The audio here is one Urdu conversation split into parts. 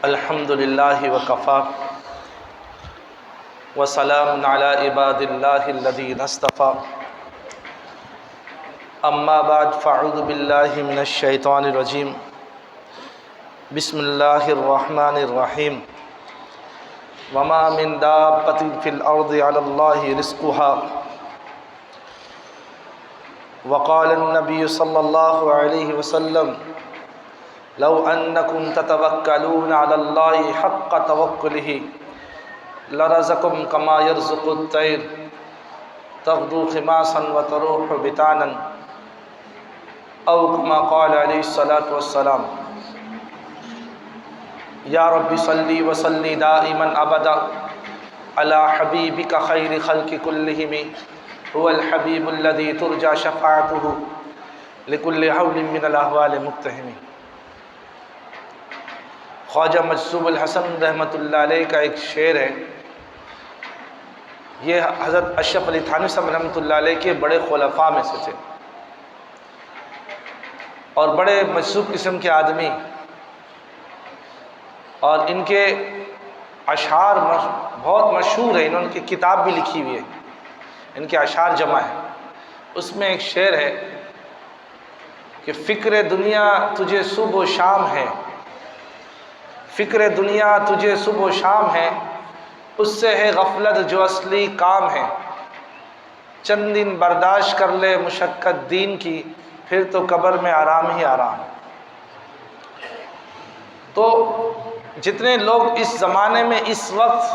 الحمد للہ وکفا وسلام علی عباد اللہ الذین اصطفیٰ اما بعد فاعوذ باللہ من الشیطان الرجیم بسم اللہ الرحمن الرحیم وما من دابۃ فی الارض علی اللہ رزقها وقال النبی صلی اللہ علیہ وسلم لو انکم تتوکلون علی اللہ حق توکلہ لرزقکم کما یرزق الطیر تغدو خماسا وتروح بطانا او کما قال علیہ الصلاۃ والسلام یا رب صلی وسلی دائما ابدا علی حبیبک خیر خلق کلہم هو الحبیب الذی ترجى شفاعته لكل حول من الاحوال مقتحم۔ خواجہ مجذوب الحسن رحمۃ اللہ علیہ کا ایک شعر ہے، یہ حضرت اشرف علی تھانوی صاحب رحمۃ اللہ علیہ کے بڑے خلفاء میں سے تھے اور بڑے مجذوب قسم کے آدمی، اور ان کے اشعار بہت مشہور ہیں، انہوں نے کتاب بھی لکھی ہوئی ہے، ان کے اشعار جمع ہیں۔ اس میں ایک شعر ہے کہ فکر دنیا تجھے صبح و شام ہے، فکر دنیا تجھے صبح و شام ہے، اس سے ہے غفلت جو اصلی کام ہے، چند دن برداشت کر لے مشقت دین کی، پھر تو قبر میں آرام ہی آرام۔ تو جتنے لوگ اس زمانے میں اس وقت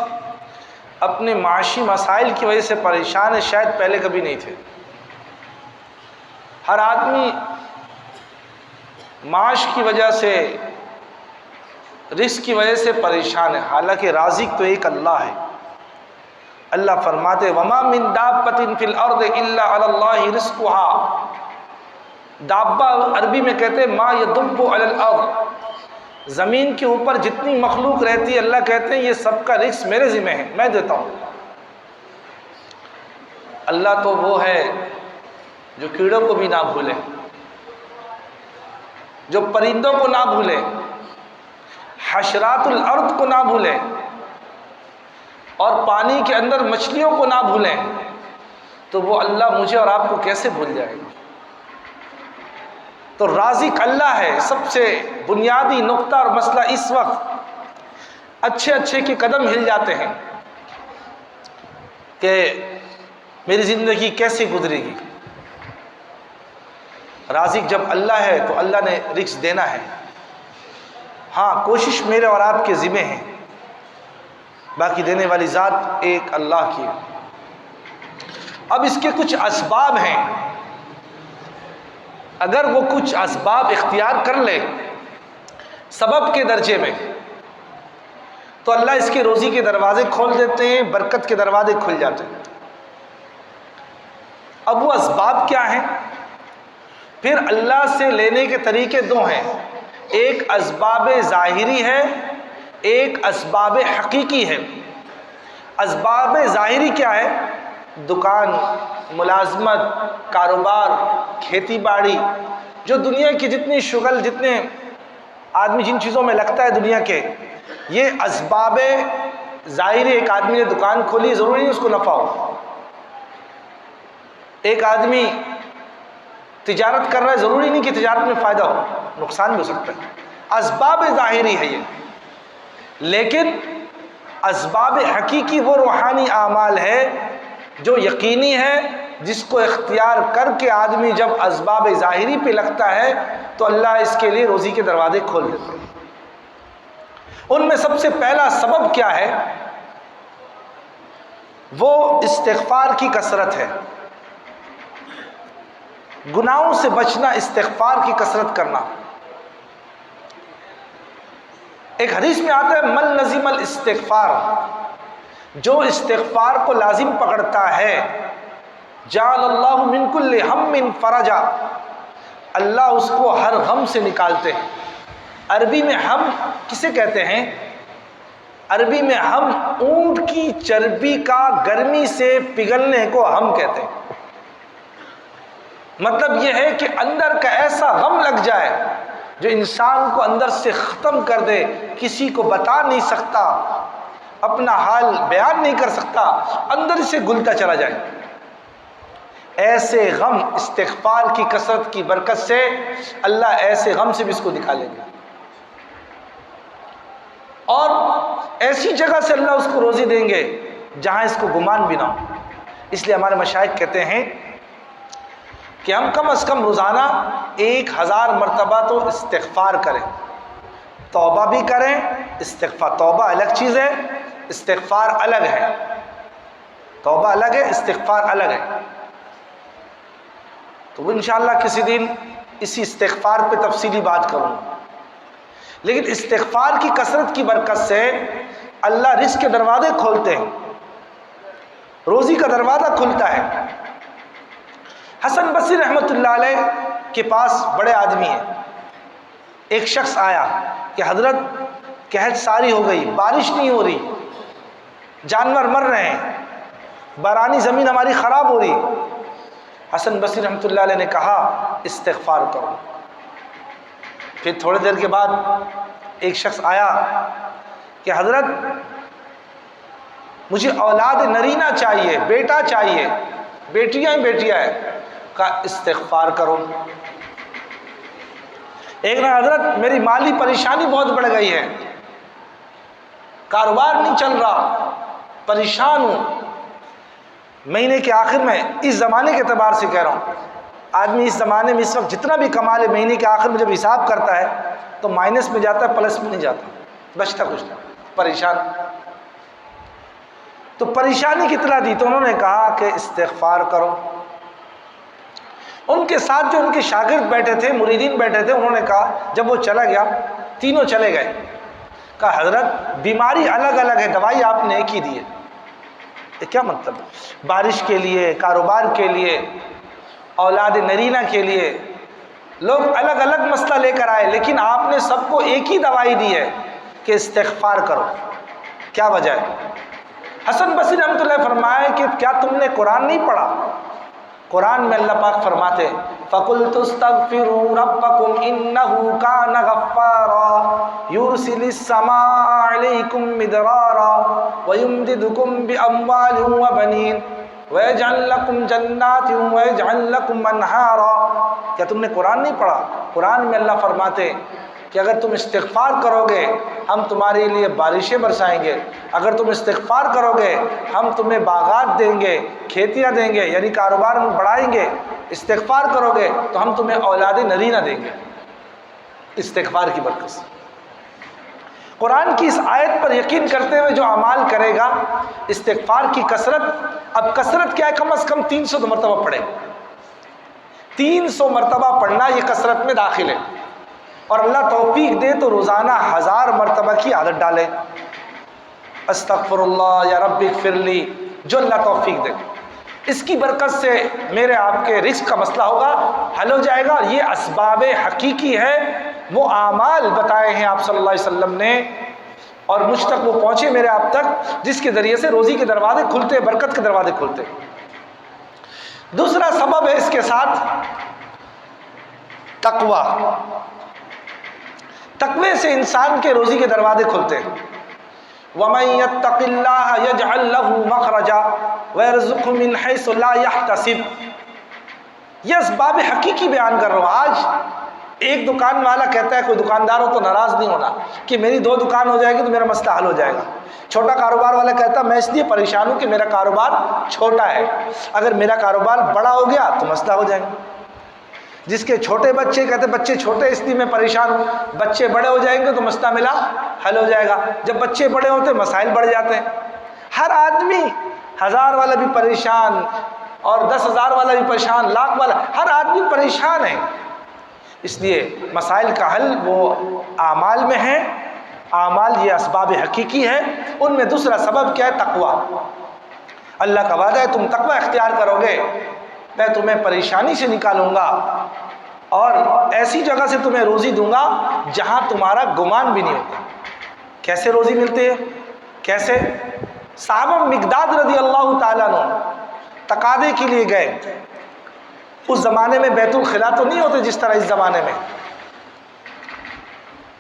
اپنے معاشی مسائل کی وجہ سے پریشان ہیں، شاید پہلے کبھی نہیں تھے۔ ہر آدمی معاش کی وجہ سے، رزق کی وجہ سے پریشان ہے، حالانکہ رازق تو ایک اللہ ہے۔ اللہ فرماتے وما من دابۃ فی الارض الا علی اللہ رزقها۔ دابہ عربی میں کہتے ہیں ما یدب علی الارض، زمین کے اوپر جتنی مخلوق رہتی ہے اللہ کہتے ہیں یہ سب کا رزق میرے ذمہ ہے، میں دیتا ہوں۔ اللہ تو وہ ہے جو کیڑوں کو بھی نہ بھولے، جو پرندوں کو نہ بھولے، حشرات الارض کو نہ بھولیں، اور پانی کے اندر مچھلیوں کو نہ بھولیں، تو وہ اللہ مجھے اور آپ کو کیسے بھول جائے گا؟ تو رازق اللہ ہے۔ سب سے بنیادی نقطہ اور مسئلہ اس وقت اچھے کے قدم ہل جاتے ہیں کہ میری زندگی کیسے گزرے گی۔ رازق جب اللہ ہے تو اللہ نے رزق دینا ہے، ہاں کوشش میرے اور آپ کے ذمہ ہیں، باقی دینے والی ذات ایک اللہ کی ہے۔ اب اس کے کچھ اسباب ہیں، اگر وہ کچھ اسباب اختیار کر لے سبب کے درجے میں تو اللہ اس کے روزی کے دروازے کھول دیتے ہیں، برکت کے دروازے کھل جاتے ہیں۔ اب وہ اسباب کیا ہیں؟ پھر اللہ سے لینے کے طریقے دو ہیں، ایک اسباب ظاہری ہے، ایک اسباب حقیقی ہے۔ اسباب ظاہری کیا ہے؟ دکان، ملازمت، کاروبار، کھیتی باڑی، جو دنیا کی جتنی شغل، جتنے آدمی جن چیزوں میں لگتا ہے دنیا کے، یہ اسباب ظاہری۔ ایک آدمی نے دکان کھولی، ضروری نہیں اس کو نفع ہو۔ ایک آدمی تجارت کر رہا ہے، ضروری نہیں کہ تجارت میں فائدہ ہو، نقصان بھی ہو سکتا ہے۔ اسباب ظاہری ہے یہ، لیکن اسباب حقیقی وہ روحانی اعمال ہے جو یقینی ہے، جس کو اختیار کر کے آدمی جب اسباب ظاہری پہ لگتا ہے تو اللہ اس کے لیے روزی کے دروازے کھول دیتے ہیں۔ ان میں سب سے پہلا سبب کیا ہے؟ وہ استغفار کی کثرت ہے، گناہوں سے بچنا، استغفار کی کثرت کرنا۔ ایک حدیث میں آتا ہے من لزم الاستغفار، جو استغفار کو لازم پکڑتا ہے جعل اللہ من کل ہم فرجا، اللہ اس کو ہر غم سے نکالتے ہیں۔ عربی میں ہم کسے کہتے ہیں؟ عربی میں ہم اونٹ کی چربی کا گرمی سے پگھلنے کو ہم کہتے ہیں۔ مطلب یہ ہے کہ اندر کا ایسا غم لگ جائے جو انسان کو اندر سے ختم کر دے، کسی کو بتا نہیں سکتا، اپنا حال بیان نہیں کر سکتا، اندر سے گلتا چلا جائے، ایسے غم استغفار کی کثرت کی برکت سے اللہ ایسے غم سے بھی اس کو نکالیں گے، اور ایسی جگہ سے اللہ اس کو روزی دیں گے جہاں اس کو گمان بھی نہ ہو۔ اس لیے ہمارے مشائخ کہتے ہیں کہ ہم کم از کم روزانہ 1000 مرتبہ تو استغفار کریں، توبہ بھی کریں۔ استغفار، توبہ الگ چیز ہے، استغفار الگ ہے، توبہ الگ ہے، استغفار الگ ہے۔ تو وہ انشاءاللہ کسی دن اسی استغفار پہ تفصیلی بات کروں گا، لیکن استغفار کی کثرت کی برکت سے اللہ رزق کے دروازے کھولتے ہیں، روزی کا دروازہ کھلتا ہے۔ حسن بصری رحمۃ اللہ علیہ کے پاس بڑے آدمی ہیں، ایک شخص آیا کہ حضرت قحط ساری ہو گئی، بارش نہیں ہو رہی، جانور مر رہے ہیں، بارانی زمین ہماری خراب ہو رہی۔ حسن بصری رحمۃ اللہ علیہ نے کہا استغفار کرو۔ پھر تھوڑی دیر کے بعد ایک شخص آیا کہ حضرت مجھے اولاد نرینہ چاہیے، بیٹا چاہیے، بیٹیاں ہی بیٹیاں ہیں، کہا استغفار کرو۔ ایک نے حضرت میری مالی پریشانی بہت بڑھ گئی ہے، کاروبار نہیں چل رہا، پریشان ہوں، مہینے کے آخر میں، اس زمانے کے اعتبار سے کہہ رہا ہوں، آدمی اس زمانے میں اس وقت جتنا بھی کما لے مہینے کے آخر میں جب حساب کرتا ہے تو مائنس میں جاتا ہے، پلس میں نہیں جاتا، بچتا کچھ نہیں، پریشان۔ تو پریشانی کی اطلاع دی تو انہوں نے کہا کہ استغفار کرو۔ ان کے ساتھ جو ان کے شاگرد بیٹھے تھے، مریدین بیٹھے تھے، انہوں نے کہا، جب وہ چلا گیا تینوں چلے گئے، کہا حضرت بیماری الگ الگ ہے، دوائی آپ نے ایک ہی دی ہے۔ یہ کیا مطلب ہے؟ بارش کے لیے، کاروبار کے لیے، اولاد نرینہ کے لیے لوگ الگ الگ مسئلہ لے کر آئے، لیکن آپ نے سب کو ایک ہی دوائی دی ہے کہ استغفار کرو۔ کیا وجہ ہے؟ حسن بصری رحمۃ اللہ فرمائے کہ کیا تم نے قرآن نہیں پڑھا؟ قرآن میں اللہ پاک فرماتے فَقُلْتُ اسْتَغْفِرُوا رَبَّكُمْ إِنَّهُ كَانَ غَفَّارًا يُرْسِلِ السَّمَاءَ عَلَيْكُمْ مِدْرَارًا وَيُمْدِدْكُمْ بِأَمْوَالٍ وَبَنِينَ وَيَجْعَلْ لَكُمْ جَنَّاتٍ وَيَجْعَلْ لَكُمْ أَنْهَارًا۔ کیا تم نے قرآن نہیں پڑھا؟ قرآن میں اللہ فرماتے کہ اگر تم استغفار کرو گے ہم تمہارے لیے بارشیں برسائیں گے، اگر تم استغفار کرو گے ہم تمہیں باغات دیں گے، کھیتیاں دیں گے، یعنی کاروبار بڑھائیں گے، استغفار کرو گے تو ہم تمہیں اولاد نرینہ دیں گے، استغفار کی برکت سے۔ قرآن کی اس آیت پر یقین کرتے ہوئے جو اعمال کرے گا، استغفار کی کثرت، اب کثرت کیا ہے؟ کم از کم 300 مرتبہ پڑھے، 300 مرتبہ پڑھنا یہ کثرت میں داخل ہے، اور اللہ توفیق دے تو روزانہ 1000 مرتبہ کی عادت ڈالے، استغفر اللہ یا رب اغفر لی، جو اللہ توفیق دے، اس کی برکت سے میرے آپ کے رزق کا مسئلہ ہوگا، حل ہو جائے گا۔ یہ اسباب حقیقی ہے، وہ اعمال بتائے ہیں آپ صلی اللہ علیہ وسلم نے، اور مجھ تک وہ پہنچے میرے آپ تک، جس کے ذریعے سے روزی کے دروازے کھلتے، برکت کے دروازے کھلتے۔ دوسرا سبب ہے اس کے ساتھ تقوی، تقوی سے انسان کے روزی کے دروازے کھلتے ہیں۔ وَمَن يَتَّقِ اللَّهَ يَجْعَل لَّهُ مَخْرَجًا وَيَرْزُقْهُ مِنْ حَيْثُ لَا يَحْتَسِبُ۔ یہ اسباب حقیقی بیان کر رہا ہوں۔ آج ایک دکان والا کہتا ہے، کوئی دکاندار ہو تو ناراض نہیں ہونا کہ میری 2 دکان ہو جائے گی تو میرا مسئلہ حل ہو جائے گا۔ چھوٹا کاروبار والا کہتا ہے میں اس لیے پریشان ہوں کہ میرا کاروبار چھوٹا ہے، اگر میرا کاروبار بڑا ہو گیا تو مسئلہ ہو جائے گا۔ جس کے چھوٹے بچے کہتے بچے چھوٹے اس لیے میں پریشان ہوں، بچے بڑے ہو جائیں گے تو مسئلہ ملا حل ہو جائے گا۔ جب بچے بڑے ہوتے مسائل بڑھ جاتے ہیں۔ ہر آدمی، 1000 والا بھی پریشان اور 10,000 والا بھی پریشان، لاکھ والا، ہر آدمی پریشان ہے۔ اس لیے مسائل کا حل وہ اعمال میں ہے، اعمال یہ اسباب حقیقی ہے، ان میں دوسرا سبب کیا ہے؟ تقوی۔ اللہ کا وعدہ ہے تم تقوی اختیار کرو گے میں تمہیں پریشانی سے نکالوں گا اور ایسی جگہ سے تمہیں روزی دوں گا جہاں تمہارا گمان بھی نہیں ہوتا۔ کیسے روزی ملتی ہے؟ کیسے؟ صحابہ مقداد رضی اللہ تعالیٰ عنہ تقاضے کے لیے گئے۔ اس زمانے میں بیت الخلا تو نہیں ہوتے جس طرح اس زمانے میں،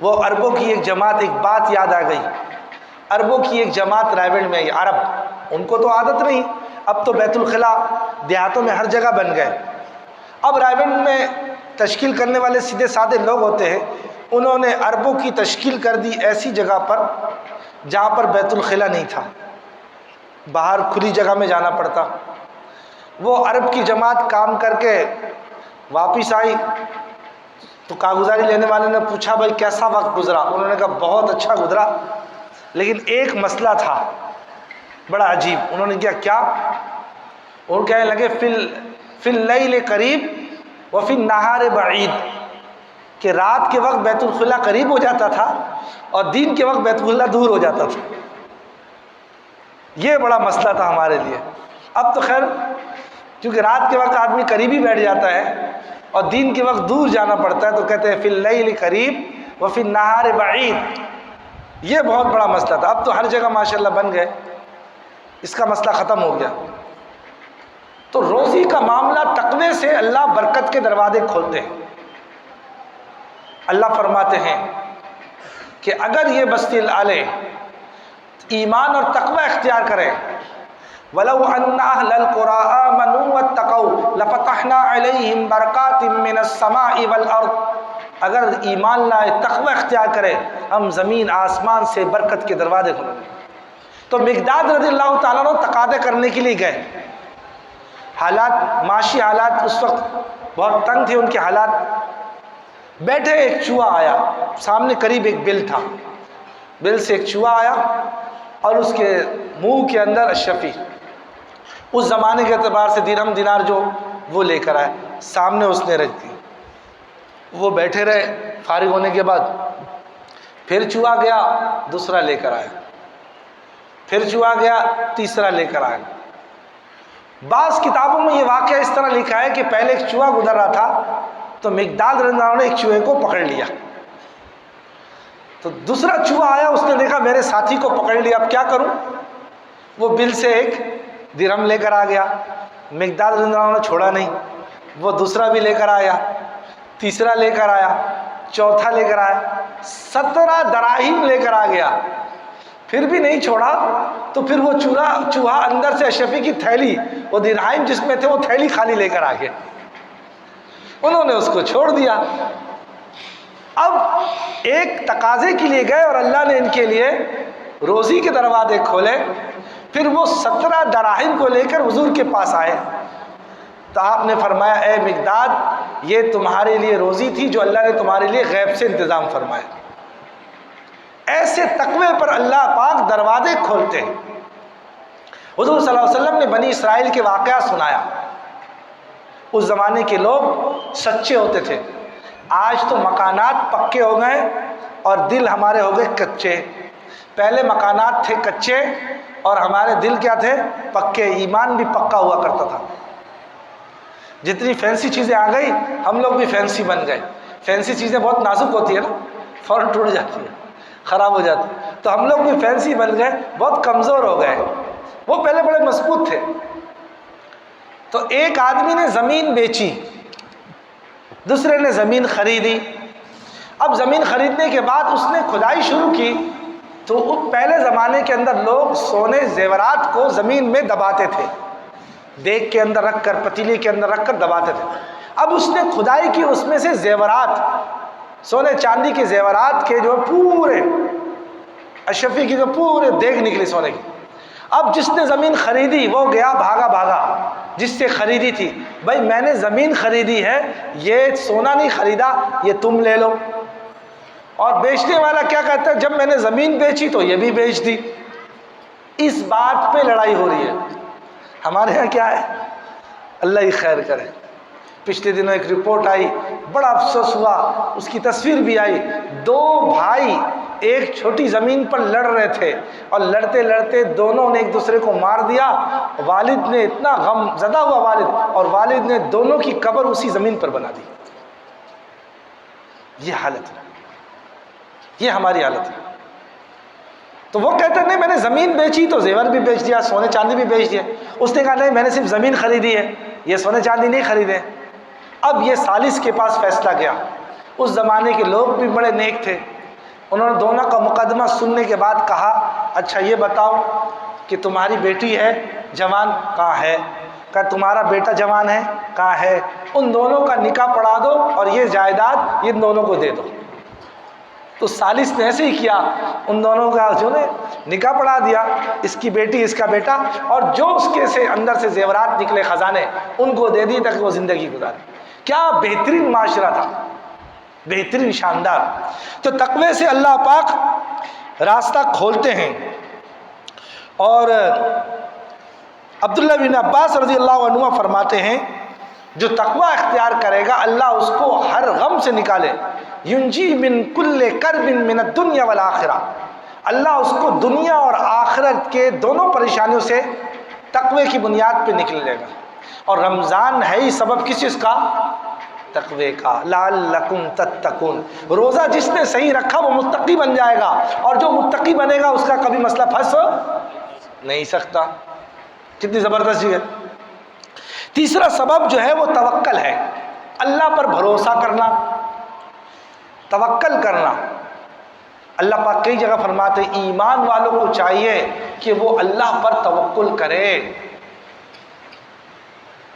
وہ عربوں کی ایک جماعت، ایک بات یاد آ گئی، عربوں کی ایک جماعت رائیونڈ میں آئی۔ عرب، ان کو تو عادت نہیں، اب تو بیت الخلا دیہاتوں میں ہر جگہ بن گئے، اب رائیونڈ میں تشکیل کرنے والے سیدھے سادے لوگ ہوتے ہیں، انہوں نے عربوں کی تشکیل کر دی ایسی جگہ پر جہاں پر بیت الخلا نہیں تھا، باہر کھلی جگہ میں جانا پڑتا۔ وہ عرب کی جماعت کام کر کے واپس آئی تو کاغذاری لینے والے نے پوچھا بھائی کیسا وقت گزرا؟ انہوں نے کہا بہت اچھا گزرا، لیکن ایک مسئلہ تھا بڑا عجیب۔ انہوں نے کیا؟ اور کہنے لگے فی اللیل قریب وفی النہار بعید، کہ رات کے وقت بیت الخلا قریب ہو جاتا تھا اور دین کے وقت بیت الخلا دور ہو جاتا تھا۔ یہ بڑا مسئلہ تھا ہمارے لیے۔ اب تو خیر کیونکہ رات کے وقت آدمی قریب ہی بیٹھ جاتا ہے اور دین کے وقت دور جانا پڑتا ہے، تو کہتے ہیں فی اللیل قریب وفی النہار بعید۔ یہ بہت بڑا مسئلہ تھا، اب تو ہر جگہ ماشاءاللہ بن گئے، اس کا مسئلہ ختم ہو گیا۔ تو روزی کا معاملہ تقوی سے اللہ برکت کے دروازے کھولتے ہیں۔ اللہ فرماتے ہیں کہ اگر یہ بستی والے ایمان اور تقوی اختیار کریں، وَلَوْ أَنَّ أَهْلَ الْقُرَىٰ آمَنُوا وَاتَّقَوْا لَفَتَحْنَا عَلَيْهِمْ بَرَكَاتٍ مِّنَ السَّمَاءِ وَالْأَرْضِ، اگر ایمان لائے تقوی اختیار کرے ہم زمین آسمان سے برکت کے دروازے کھولیں گے۔ تو مقداد رضی اللہ تعالیٰ عنہ تقاضے کرنے کے لیے گئے، حالات معاشی حالات اس وقت بہت تنگ تھے ان کے حالات، بیٹھے ایک چوہا آیا سامنے، قریب ایک بل تھا، بل سے ایک چوہا آیا اور اس کے منہ کے اندر اشرفی، اس زمانے کے اعتبار سے درہم دینار جو وہ لے کر آئے، سامنے اس نے رکھ دی۔ وہ بیٹھے رہے، فارغ ہونے کے بعد پھر چوہا گیا دوسرا لے کر آیا، پھر چوہا گیا تیسرا لے کر آیا۔ بعض کتابوں میں یہ واقعہ اس طرح لکھا ہے کہ پہلے ایک چوہا گزر رہا تھا تو مقداد رضی اللہ عنہ نے ایک چوہے کو پکڑ لیا، تو دوسرا چوہا آیا، اس نے دیکھا میرے ساتھی کو پکڑ لیا، اب کیا کروں؟ وہ بل سے ایک درہم لے کر آ گیا، مقداد رضی اللہ عنہ نے چھوڑا نہیں، وہ دوسرا بھی لے کر آیا، تیسرا لے کر آیا، چوتھا لے کر آیا، 17 دراہیم لے کر آ گیا، پھر بھی نہیں چھوڑا، تو پھر وہ چوہا اندر سے اشرفی کی تھیلی، وہ درہیم جس میں تھے وہ تھیلی خالی لے کر آ گیا، انہوں نے اس کو چھوڑ دیا۔ اب ایک تقاضے کے لیے گئے اور اللہ نے ان کے لیے روزی کے دروازے کھولے، پھر وہ 17 دراہیم کو لے کر حضور کے پاس آئے تو آپ نے فرمایا اے مقداد یہ تمہارے لیے روزی تھی جو اللہ نے تمہارے لیے غیب سے انتظام فرمایا۔ ایسے تقوی پر اللہ پاک دروازے کھولتے ہیں۔ حضور صلی اللہ علیہ وسلم نے بنی اسرائیل کے واقعہ سنایا، اس زمانے کے لوگ سچے ہوتے تھے، آج تو مکانات پکے ہو گئے اور دل ہمارے ہو گئے کچے۔ پہلے مکانات تھے کچے اور ہمارے دل کیا تھے؟ پکے، ایمان بھی پکا ہوا کرتا تھا۔ جتنی فینسی چیزیں آ گئی ہم لوگ بھی فینسی بن گئے، فینسی چیزیں بہت نازک ہوتی ہے نا، فوراً ٹوٹ جاتی ہے، خراب ہو جاتی ہے، تو ہم لوگ بھی فینسی بن گئے، بہت کمزور ہو گئے، وہ پہلے بڑے مضبوط تھے۔ تو ایک آدمی نے زمین بیچی، دوسرے نے زمین خریدی، اب زمین خریدنے کے بعد اس نے کھدائی شروع کی تو پہلے زمانے کے اندر لوگ سونے زیورات کو زمین میں دباتے تھے، دیگ کے اندر رکھ کر، پتیلے کے اندر رکھ کر دباتے تھے۔ اب اس نے کھدائی کی، اس میں سے زیورات، سونے چاندی کے زیورات کے جو پورے اشرفی کی جو پورے دیگ نکلی سونے کی۔ اب جس نے زمین خریدی وہ گیا بھاگا جس سے خریدی تھی، بھائی میں نے زمین خریدی ہے، یہ سونا نہیں خریدا، یہ تم لے لو۔ اور بیچنے والا کیا کہتا ہے؟ جب میں نے زمین بیچی تو یہ بھی بیچ دی۔ اس بات پہ لڑائی ہو رہی ہے۔ ہمارے ہاں کیا ہے؟ اللہ ہی خیر کرے، پچھلے دنوں ایک رپورٹ آئی، بڑا افسوس ہوا، اس کی تصویر بھی آئی، 2 بھائی ایک چھوٹی زمین پر لڑ رہے تھے اور لڑتے لڑتے دونوں نے ایک دوسرے کو مار دیا۔ والد نے اتنا غم زدہ ہوا والد، اور والد نے دونوں کی قبر اسی زمین پر بنا دی۔ یہ حالت ہے، یہ ہماری حالت ہے۔ تو وہ کہتے ہیں نہیں میں نے زمین بیچی تو زیور بھی بیچ دیا، سونے چاندی بھی بیچ دیا۔ اس نے کہا نہیں میں نے صرف زمین خریدی ہے، یہ سونے چاندی نہیں خریدے۔ اب یہ ثالث کے پاس فیصلہ گیا، اس زمانے کے لوگ بھی بڑے نیک تھے، انہوں نے دونوں کا مقدمہ سننے کے بعد کہا اچھا یہ بتاؤ کہ تمہاری بیٹی ہے جوان؟ کہاں ہے؟ کہا تمہارا بیٹا جوان ہے؟ کہاں ہے؟ ان دونوں کا نکاح پڑھا دو اور یہ جائیداد ان دونوں کو دے دو۔ تو ثالث نے ایسے ہی کیا، ان دونوں کا جو نے نکاح پڑھا دیا، اس کی بیٹی اس کا بیٹا، اور جو اس کے سے اندر سے زیورات نکلے خزانے ان کو دے دی تاکہ وہ زندگی گزارے۔ کیا بہترین معاشرہ تھا، بہترین، شاندار۔ تو تقوی سے اللہ پاک راستہ کھولتے ہیں۔ اور عبداللہ بن عباس رضی اللہ عنہ فرماتے ہیں جو تقوی اختیار کرے گا اللہ اس کو ہر غم سے نکالے، ینجی من کل کرب من الدنیا والآخرہ، اللہ اس کو دنیا اور آخرت کے دونوں پریشانیوں سے تقوی کی بنیاد پہ نکل لے گا۔ اور رمضان ہے ہی سبب کس چیز کا؟ تقوی کا، لعلکم تتقون۔ روزہ جس نے صحیح رکھا وہ متقی بن جائے گا، اور جو متقی بنے گا اس کا کبھی مسئلہ پھنس نہیں سکتا۔ کتنی زبردست چیز ہے۔ تیسرا سبب جو ہے وہ توکل ہے، اللہ پر بھروسہ کرنا، توکل کرنا۔ اللہ پاک کئی جگہ فرماتے ہیں ایمان والوں کو چاہیے کہ وہ اللہ پر توکل کرے۔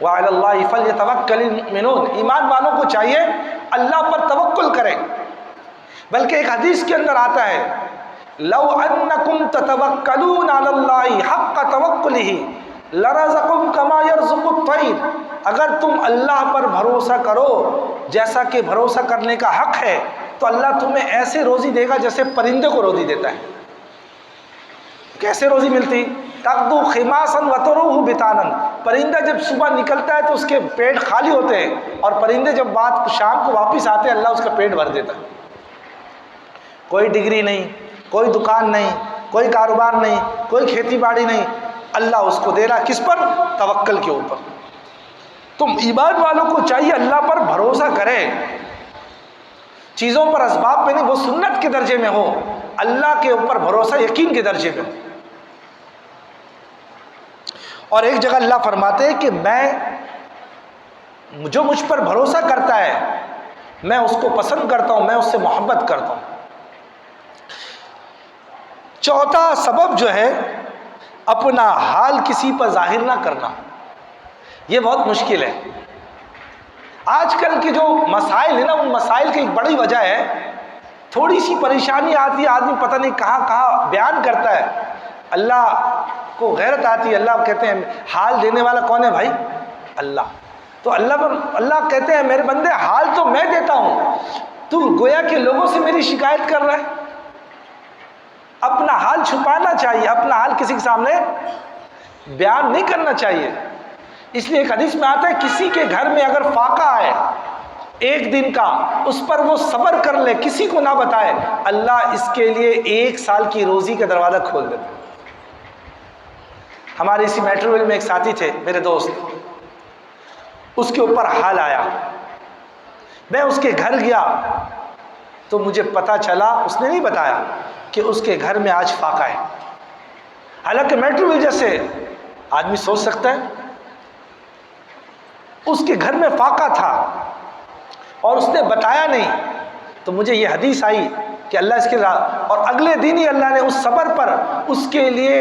وعلی اللہ فلیتوکل المؤمنون، ایمان والوں کو چاہیے اللہ پر توکل کریں۔ بلکہ ایک حدیث کے اندر آتا ہے لو انکم تتوکلون علی اللہ حق توکلہ لرزقکم کما یرزق الطیر، اگر تم اللہ پر بھروسہ کرو جیسا کہ بھروسہ کرنے کا حق ہے تو اللہ تمہیں ایسے روزی دے گا جیسے پرندے کو روزی دیتا ہے۔ کیسے روزی ملتی؟ تغدو خماسا وتروح بطانا، پرندہ جب صبح نکلتا ہے تو اس کے پیٹ خالی ہوتے ہیں، اور پرندے جب شام کو واپس آتے ہیں اللہ اس کا پیٹ بھر دیتا ہے۔ کوئی ڈگری نہیں، کوئی دکان نہیں، کوئی کاروبار نہیں، کوئی کھیتی باڑی نہیں، اللہ اس کو دے رہا، کس پر؟ توکل کے اوپر۔ تم ایمان والوں کو چاہیے اللہ پر بھروسہ کرے، چیزوں پر اسباب پہ نہیں، وہ سنت کے درجے میں ہو، اللہ کے اوپر بھروسہ یقین کے درجے میں ہو۔ اور ایک جگہ اللہ فرماتے ہیں کہ میں جو مجھ پر بھروسہ کرتا ہے میں اس کو پسند کرتا ہوں، میں اس سے محبت کرتا ہوں۔ چوتھا سبب جو ہے اپنا حال کسی پر ظاہر نہ کرنا، یہ بہت مشکل ہے۔ آج کل کے جو مسائل ہیں نا، ان مسائل کی ایک بڑی وجہ ہے تھوڑی سی پریشانی آتی ہے، آدمی پتہ نہیں کہاں کہاں بیان کرتا ہے، اللہ کو غیرت آتی ہے، اللہ کہتے ہیں حال دینے والا کون ہے بھائی؟ اللہ۔ تو اللہ کہتے ہیں میرے بندے حال تو میں دیتا ہوں، تو گویا کہ لوگوں سے میری شکایت کر رہا ہے۔ اپنا حال چھپانا چاہیے، اپنا حال کسی کے سامنے بیان نہیں کرنا چاہیے۔ اس لیے ایک حدیث میں آتا ہے کسی کے گھر میں اگر فاقہ آئے ایک دن کا، اس پر وہ صبر کر لے، کسی کو نہ بتائے، اللہ اس کے لیے 1 سال کی روزی کا دروازہ کھول دیتا ہے۔ ہمارے اسی میٹرو ویل میں ایک ساتھی تھے میرے دوست، اس کے اوپر حال آیا، میں اس کے گھر گیا تو مجھے پتا چلا، اس نے نہیں بتایا کہ اس کے گھر میں آج فاقہ ہے۔ حالانکہ میٹرو ویل جیسے آدمی سوچ سکتا ہے، اس کے گھر میں فاقہ تھا اور اس نے بتایا نہیں۔ تو مجھے یہ حدیث آئی کہ اللہ اس کے اور اگلے دن ہی اللہ نے اس صبر پر اس کے لیے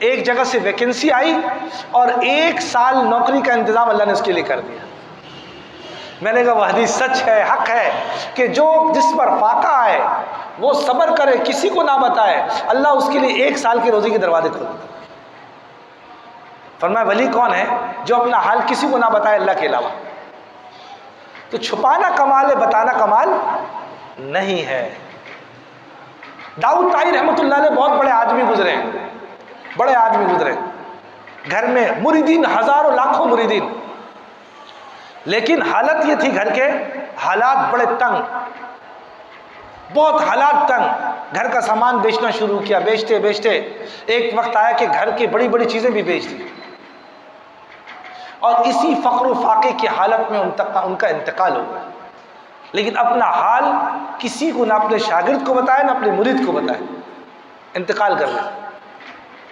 ایک جگہ سے ویکنسی آئی اور 1 سال نوکری کا انتظام اللہ نے اس کے لیے کر دیا۔ میں نے کہا وہ حدیث سچ ہے، حق ہے کہ جو جس پر فاقہ آئے وہ صبر کرے، کسی کو نہ بتائے، اللہ اس کے لیے 1 سال کی روزی کے دروازے کھول دیتا۔ فرمایا ولی کون ہے جو اپنا حال کسی کو نہ بتائے اللہ کے علاوہ؟ تو چھپانا کمال ہے، بتانا کمال نہیں ہے۔ داؤد طائی رحمۃ اللہ علیہ بہت بڑے آدمی گزرے، بڑے آدمی گزرے، گھر میں مریدین، ہزاروں لاکھوں مریدین، لیکن حالت یہ تھی گھر کے حالات بڑے تنگ، بہت حالات تنگ۔ گھر کا سامان بیچنا شروع کیا، بیچتے بیچتے ایک وقت آیا کہ گھر کی بڑی بڑی چیزیں بھی بیچ دی، اور اسی فقر و فاقے کی حالت میں ان کا انتقال ہو گیا۔ لیکن اپنا حال کسی کو نہ اپنے شاگرد کو بتائے نہ اپنے مرید کو بتائے، انتقال کر گیا۔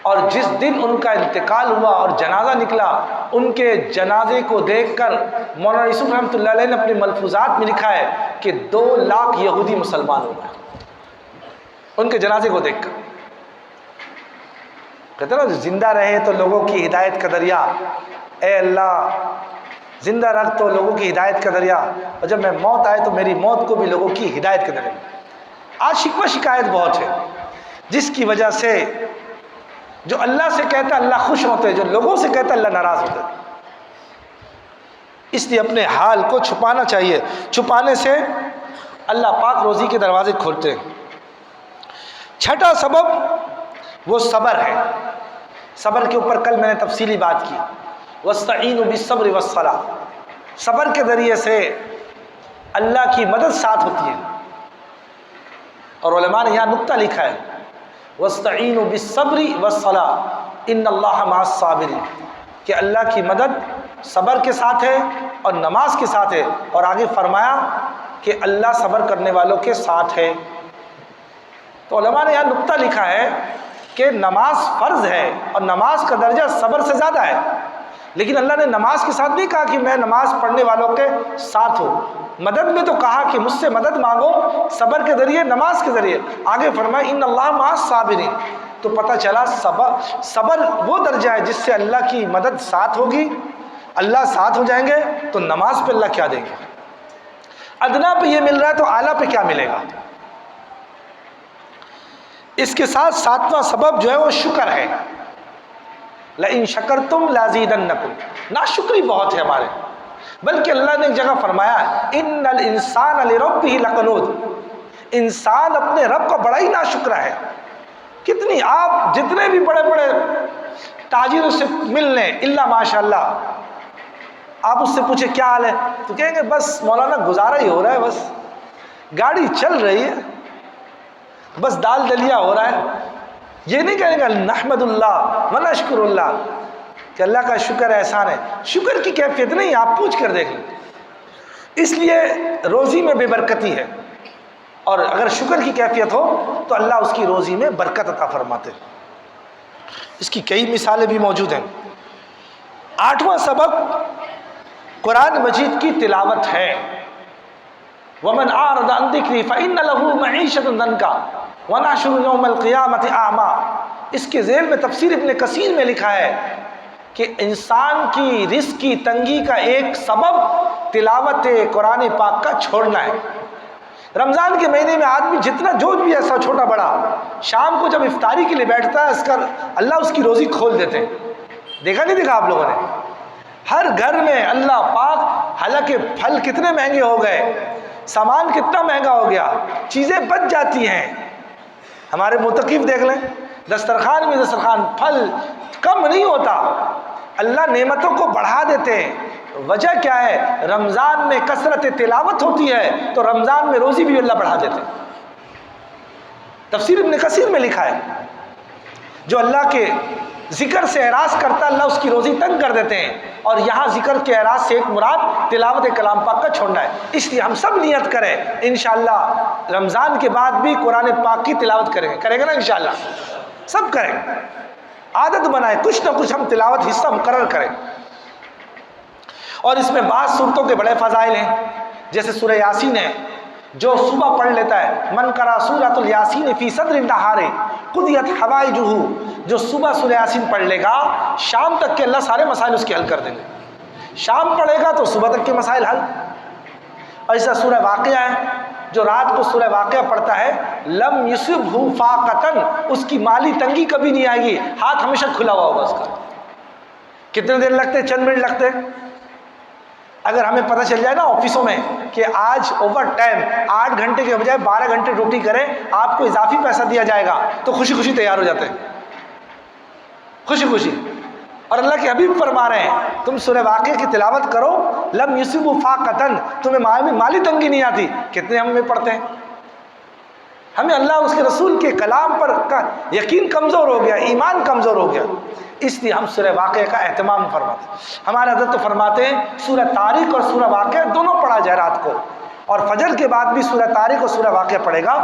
اور جس دن ان کا انتقال ہوا اور جنازہ نکلا، ان کے جنازے کو دیکھ کر مولانا یوسف رحمۃ اللہ علیہ نے اپنے ملفوظات میں لکھا ہے کہ 2 لاکھ یہودی مسلمان ہو گئے۔ ان کے جنازے کو دیکھ کر کہتے ہیں نا زندہ رہے تو لوگوں کی ہدایت کا دریا، اے اللہ زندہ رکھ تو لوگوں کی ہدایت کا دریا، اور جب میں موت آئے تو میری موت کو بھی لوگوں کی ہدایت کا دریا۔ آج شکوہ شکایت بہت ہے، جس کی وجہ سے جو اللہ سے کہتا ہے اللہ خوش ہوتے، جو لوگوں سے کہتا ہے اللہ ناراض ہوتے۔ اس لیے اپنے حال کو چھپانا چاہیے، چھپانے سے اللہ پاک روزی کے دروازے کھولتے ہیں۔ چھٹا سبب وہ صبر ہے۔ صبر کے اوپر کل میں نے تفصیلی بات کی، وَاسْتَعِينُوا بِالصَّبْرِ وَالصَّلَاةِ، صبر کے ذریعے سے اللہ کی مدد ساتھ ہوتی ہے۔ اور علماء نے یہاں نقطہ لکھا ہے وَاسْتَعِينُوا بِالصَّبْرِ وَالصَّلَاةِ إِنَّ اللَّهَ مَعَ الصَّابِرِينَ، کہ اللہ کی مدد صبر کے ساتھ ہے اور نماز کے ساتھ ہے، اور آگے فرمایا کہ اللہ صبر کرنے والوں کے ساتھ ہے۔ تو علماء نے یہاں نقطہ لکھا ہے کہ نماز فرض ہے اور نماز کا درجہ صبر سے زیادہ ہے، لیکن اللہ نے نماز کے ساتھ نہیں کہا کہ میں نماز پڑھنے والوں کے ساتھ ہوں، مدد میں تو کہا کہ مجھ سے مدد مانگو صبر کے ذریعے، نماز کے ذریعے۔ آگے فرمایا ان اللہ مع الصابرین، تو پتہ چلا صبر وہ درجہ ہے جس سے اللہ کی مدد ساتھ ہوگی، اللہ ساتھ ہو جائیں گے تو نماز پہ اللہ کیا دیں گے؟ ادنا پہ یہ مل رہا ہے تو اعلیٰ پہ کیا ملے گا؟ اس کے ساتھ ساتواں سبب جو ہے وہ شکر ہے، لئن شکرتم لازیدنکم، ناشکری بہت ہے ہمارے، بلکہ اللہ نے ایک جگہ فرمایا ان الانسان لربہ لکنود، انسان اپنے رب کا بڑا ہی ناشکرا ہے۔ کتنی آپ جتنے بھی بڑے بڑے تاجروں سے مل لیں الا ماشاء اللہ، آپ اس سے پوچھیں کیا حال ہے تو کہیں گے بس مولانا گزارا ہی ہو رہا ہے، بس گاڑی چل رہی ہے، بس دال دلیا ہو رہا ہے۔ یہ نہیں کہیں گے نحمد اللہ ونشکر اللہ کہ اللہ کا شکر احسان ہے، شکر کی کیفیت نہیں، آپ پوچھ کر دیکھ لیں۔ اس لیے روزی میں بے برکتی ہے، اور اگر شکر کی کیفیت ہو تو اللہ اس کی روزی میں برکت عطا فرماتے ہیں۔ اس کی کئی مثالیں بھی موجود ہیں۔ آٹھواں سبب قرآن مجید کی تلاوت ہے۔ وَمَنْ أَعْرَضَ عَنْ ذِكْرِي فَإِنَّ لَهُ مَعِيشَةً ضَنْكَ وَنَحْشُرُهُ يَوْمَ الْقِيَامَةِ أَعْمَى، اس کے ذیل میں تفسیر ابن کثیر میں لکھا ہے کہ انسان کی رزق کی تنگی کا ایک سبب تلاوت قرآن پاک کا چھوڑنا ہے۔ رمضان کے مہینے میں آدمی جتنا جو بھی ایسا چھوٹا بڑا شام کو جب افطاری کے لیے بیٹھتا ہے، اس کا اللہ اس کی روزی کھول دیتے ہیں۔ دیکھا نہیں دیکھا آپ لوگوں نے؟ ہر گھر میں اللہ پاک، حالانکہ پھل کتنے مہنگے ہو گئے، سامان کتنا مہنگا ہو گیا، چیزیں بچ جاتی ہیں۔ ہمارے متقف دیکھ لیں، دسترخوان میں دسترخوان، پھل کم نہیں ہوتا، اللہ نعمتوں کو بڑھا دیتے ہیں۔ وجہ کیا ہے؟ رمضان میں کثرت تلاوت ہوتی ہے تو رمضان میں روزی بھی اللہ بڑھا دیتے ہیں۔ تفسیر ابن کثیر میں لکھا ہے جو اللہ کے ذکر سے اعراض کرتا ہے اللہ اس کی روزی تنگ کر دیتے ہیں، اور یہاں ذکر کے اعراض سے ایک مراد تلاوت کلام پاک کا چھوڑنا ہے۔ اس لیے ہم سب نیت کریں انشاءاللہ رمضان کے بعد بھی قرآن پاک کی تلاوت کریں گے نا انشاءاللہ، سب کریں، عادت بنائیں، کچھ نہ کچھ ہم تلاوت حصہ مقرر کریں۔ اور اس میں بعض صورتوں کے بڑے فضائل ہیں، جیسے سورہ یاسین ہے، جو صبح پڑھ لیتا ہے من قرأ سورۃ الیاسین فی صدر النہار قضیت حوائجہ، جو صبح سورہ یاسین پڑھ لے گا شام تک کے اللہ سارے مسائل اس کے حل کر دیں گے۔ شام پڑھے گا تو صبح تک کے مسائل حل۔ اور ایسا سورہ واقعہ ہے، جو رات کو سورہ واقعہ پڑھتا ہے لم یصبہ فاقۃ، اس کی مالی تنگی کبھی نہیں آئے گی، ہاتھ ہمیشہ کھلا ہوا ہوگا اس کا۔ کتنے دن لگتے؟ چند منٹ لگتے۔ اگر ہمیں پتہ چل جائے نا آفسوں میں کہ آج اوور ٹائم 8 گھنٹے کے بجائے 12 گھنٹے ڈیوٹی کریں، آپ کو اضافی پیسہ دیا جائے گا، تو خوشی خوشی تیار ہو جاتے ہیں، خوشی خوشی۔ اور اللہ کے حبیب فرما رہے ہیں تم سورہ واقعہ کی تلاوت کرو، لم یصبہ فاقۃ، تمہیں مالی تنگی نہیں آتی۔ کتنے ہم میں پڑھتے ہیں؟ ہمیں اللہ اس کے رسول کے کلام پر یقین کمزور ہو گیا، ایمان کمزور ہو گیا، اس لیے ہم سورہ واقعہ کا اہتمام فرماتے ہیں۔ ہمارے حضرت تو فرماتے ہیں سورہ طارق اور سورہ واقعہ دونوں پڑھا جائے رات کو، اور فجر کے بعد بھی سورہ طارق اور سورہ واقعہ پڑھے گا۔